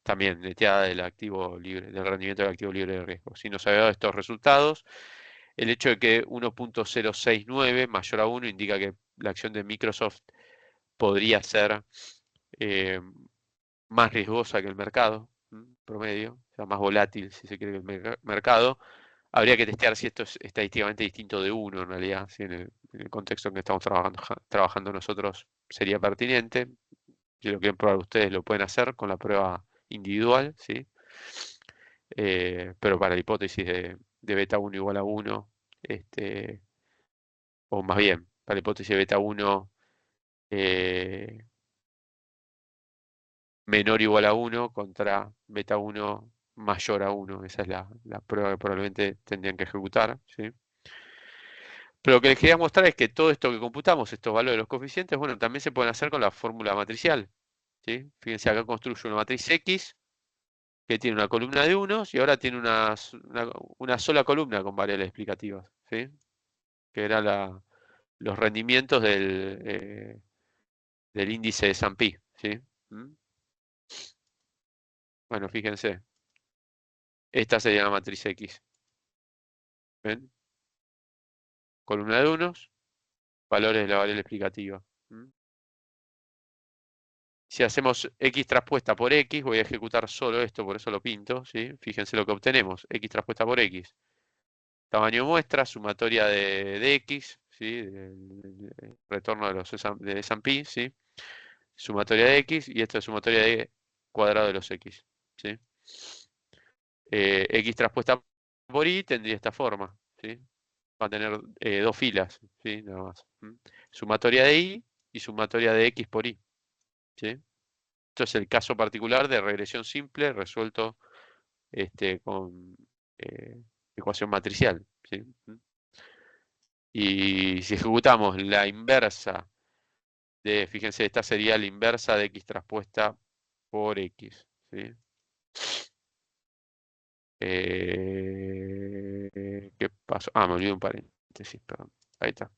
A: También neteada del activo libre, del rendimiento del activo libre de riesgo. Si nos había dado estos resultados, el hecho de que 1.069 mayor a 1 indica que la acción de Microsoft podría ser más riesgosa que el mercado promedio, o sea, más volátil si se quiere que el mercado. Habría que testear si esto es estadísticamente distinto de 1 en realidad, si en el contexto en que estamos trabajando nosotros sería pertinente. Si lo quieren probar ustedes lo pueden hacer con la prueba individual, ¿sí? Pero para la hipótesis de beta 1 igual a 1, o más bien, para la hipótesis de beta 1 menor o igual a 1 contra beta 1 mayor a 1. Esa es la prueba que probablemente tendrían que ejecutar, ¿sí? Pero lo que les quería mostrar es que todo esto que computamos, estos valores de los coeficientes, bueno, también se pueden hacer con la fórmula matricial, ¿sí? Fíjense, acá construyo una matriz X que tiene una columna de unos y ahora tiene una sola columna con variables explicativas, ¿sí? Que era los rendimientos del índice de S&P, ¿sí? Bueno, fíjense, esta sería la matriz X. ¿Ven? columna de alumnos, valores de la variable explicativa. Si hacemos x traspuesta por x, voy a ejecutar solo esto, por eso lo pinto, ¿sí? Fíjense lo que obtenemos, x traspuesta por x. Tamaño muestra, sumatoria de x, ¿sí? El retorno de los de S&P, ¿sí? Sumatoria de x, y esto es sumatoria de cuadrado de los x, ¿sí? X traspuesta por y tendría esta forma, ¿sí? Va a tener dos filas, ¿sí? Nada más. Sumatoria de y sumatoria de x por y, ¿sí? Esto es el caso particular de regresión simple resuelto con ecuación matricial, ¿sí? Y si ejecutamos la inversa fíjense, esta sería la inversa de x traspuesta por x, ¿sí? ¿Qué pasó? Ah, me olvidé un paréntesis, perdón. Ahí está.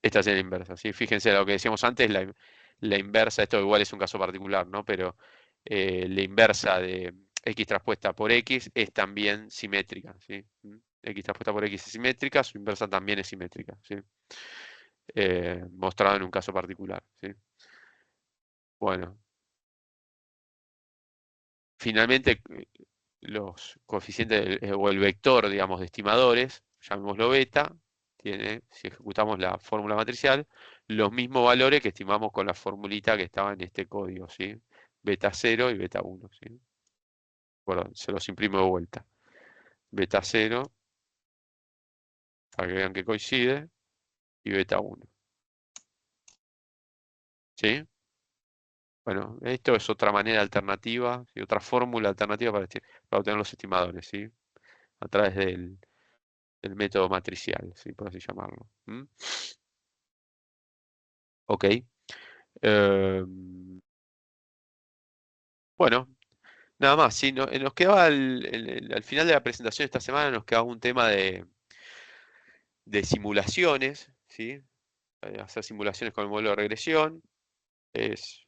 A: Esta es la inversa, ¿sí? Fíjense lo que decíamos antes, la inversa, esto igual es un caso particular, ¿no? Pero la inversa de x traspuesta por x es también simétrica, ¿sí? X traspuesta por x es simétrica, su inversa también es simétrica, ¿sí? Mostrado en un caso particular, ¿sí? Bueno. Finalmente, los coeficientes o el vector, digamos, de estimadores, llamémoslo beta, tiene, si ejecutamos la fórmula matricial, los mismos valores que estimamos con la formulita que estaba en este código, ¿sí? Beta 0 y beta 1, ¿sí? Perdón, se los imprimo de vuelta. Beta 0, para que vean que coincide, y beta 1. ¿Sí? Bueno, esto es otra manera alternativa, ¿sí? Otra fórmula alternativa para obtener los estimadores, ¿sí? A través del método matricial, ¿sí? Por así llamarlo. Ok. Bueno, nada más. Sí, nos quedaba al final de la presentación de esta semana, nos quedaba un tema de simulaciones, ¿sí? Hacer simulaciones con el modelo de regresión. Es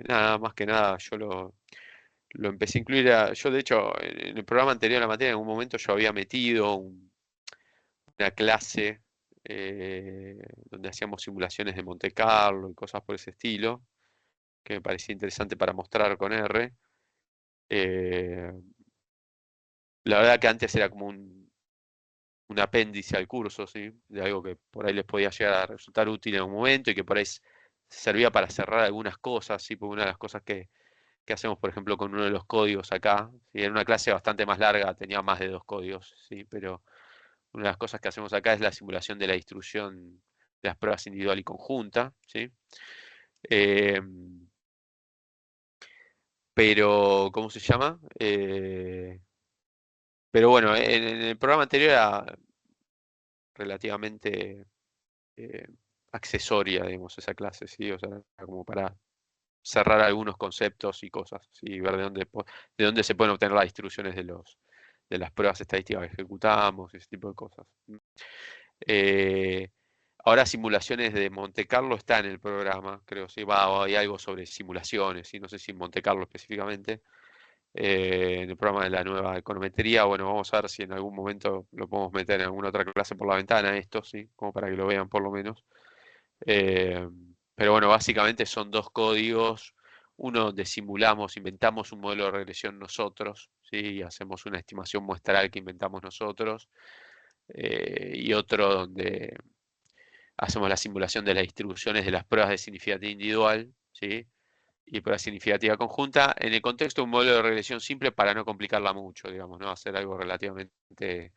A: nada más que nada, yo lo empecé a incluir. Yo, de hecho, en el programa anterior a la materia, en algún momento yo había metido una clase donde hacíamos simulaciones de Monte Carlo y cosas por ese estilo, que me parecía interesante para mostrar con R. La verdad que antes era como un apéndice al curso, ¿sí? De algo que por ahí les podía llegar a resultar útil en un momento y que por ahí servía para cerrar algunas cosas, ¿sí? Porque una de las cosas que hacemos, por ejemplo, con uno de los códigos acá, ¿sí? En una clase bastante más larga, tenía más de 2 códigos, ¿sí? Pero una de las cosas que hacemos acá es la simulación de la distribución de las pruebas individual y conjunta, ¿sí? Pero, ¿cómo se llama? Pero bueno, en el programa anterior era relativamente accesoria, digamos, esa clase, ¿sí? O sea, era como para cerrar algunos conceptos y cosas, ¿sí? Ver de dónde se pueden obtener las distribuciones de las pruebas estadísticas que ejecutamos, ese tipo de cosas. Ahora simulaciones de Monte Carlo está en el programa, creo, sí, hay algo sobre simulaciones, ¿sí? No sé si en Monte Carlo específicamente, en el programa de la nueva econometría. Bueno, vamos a ver si en algún momento lo podemos meter en alguna otra clase por la ventana, esto, ¿sí? Como para que lo vean por lo menos. Pero bueno, básicamente son 2 códigos, uno donde simulamos, inventamos un modelo de regresión nosotros, ¿sí? Y hacemos una estimación muestral que inventamos nosotros, y otro donde hacemos la simulación de las distribuciones de las pruebas de significativa individual, ¿sí? Y prueba significativa conjunta, en el contexto de un modelo de regresión simple para no complicarla mucho, digamos, ¿no? Hacer algo relativamente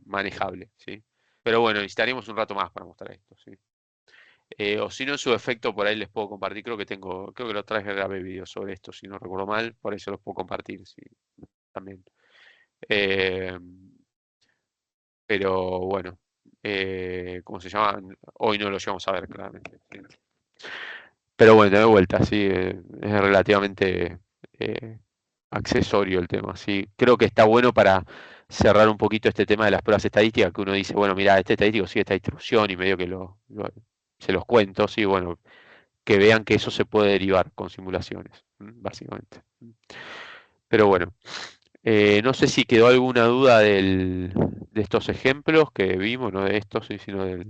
A: manejable, ¿sí? Pero bueno, necesitaríamos un rato más para mostrar esto, ¿sí? O si no, en su efecto, por ahí les puedo compartir. Creo que la otra vez grabé videos sobre esto, si no recuerdo mal, por eso los puedo compartir, sí, también. Eh, pero bueno, ¿cómo se llama? Hoy no lo llevamos a ver, claramente, ¿sí? Pero bueno, de vuelta, sí, es relativamente accesorio el tema, sí. Creo que está bueno para cerrar un poquito este tema de las pruebas estadísticas, que uno dice, bueno, mira, este estadístico sigue esta distribución y medio que se los cuento, sí, bueno, que vean que eso se puede derivar con simulaciones, básicamente. Pero bueno, No sé si quedó alguna duda de estos ejemplos que vimos, no de estos, sino de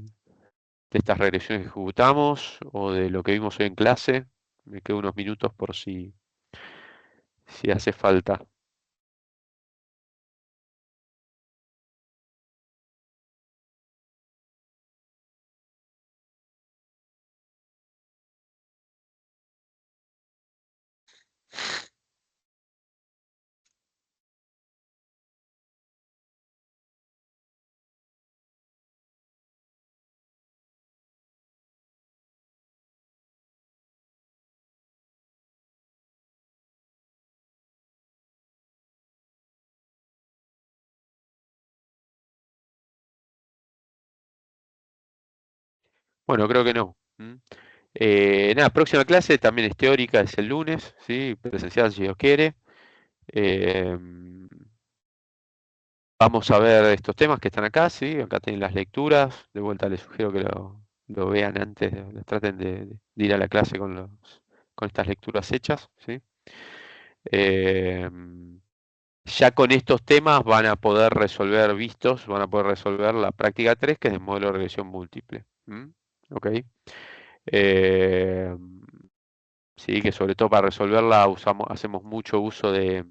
A: estas regresiones que ejecutamos o de lo que vimos hoy en clase. Me quedo unos minutos por si hace falta. Bueno, creo que no. Nada, próxima clase también es teórica, es el lunes, ¿sí? Presencial si Dios quiere. Vamos a ver estos temas que están acá, ¿sí? Acá tienen las lecturas. De vuelta les sugiero que lo vean antes, traten de ir a la clase con estas lecturas hechas, ¿sí? Ya con estos temas van a poder resolver van a poder resolver la práctica 3, que es el modelo de regresión múltiple. ¿Ok? Eh, sí, que sobre todo para resolverla hacemos mucho uso de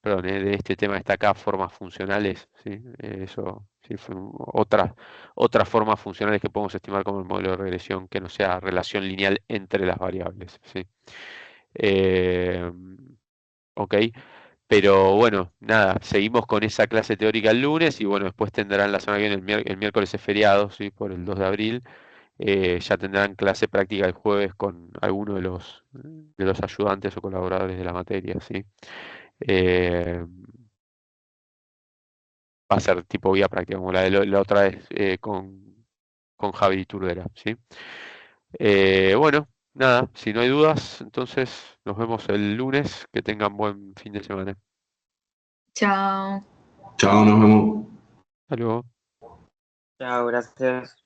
A: este tema que está acá, formas funcionales, ¿sí? Eso sí, otras formas funcionales que podemos estimar como el modelo de regresión que no sea relación lineal entre las variables, ¿sí? Eh, ok, pero bueno, nada, seguimos con esa clase teórica el lunes y bueno, después tendrán la semana que viene, el miércoles es feriado, ¿sí? Por el 2 de abril. Ya tendrán clase práctica el jueves con alguno de los ayudantes o colaboradores de la materia, ¿sí? Eh, Va a ser tipo guía práctica, como la otra vez con Javi Turbera, ¿sí? Bueno, nada, si no hay dudas, entonces nos vemos el lunes. Que tengan buen fin de semana.
D: Chao.
B: Chao, nos vemos.
A: Hasta luego.
E: Chao, gracias.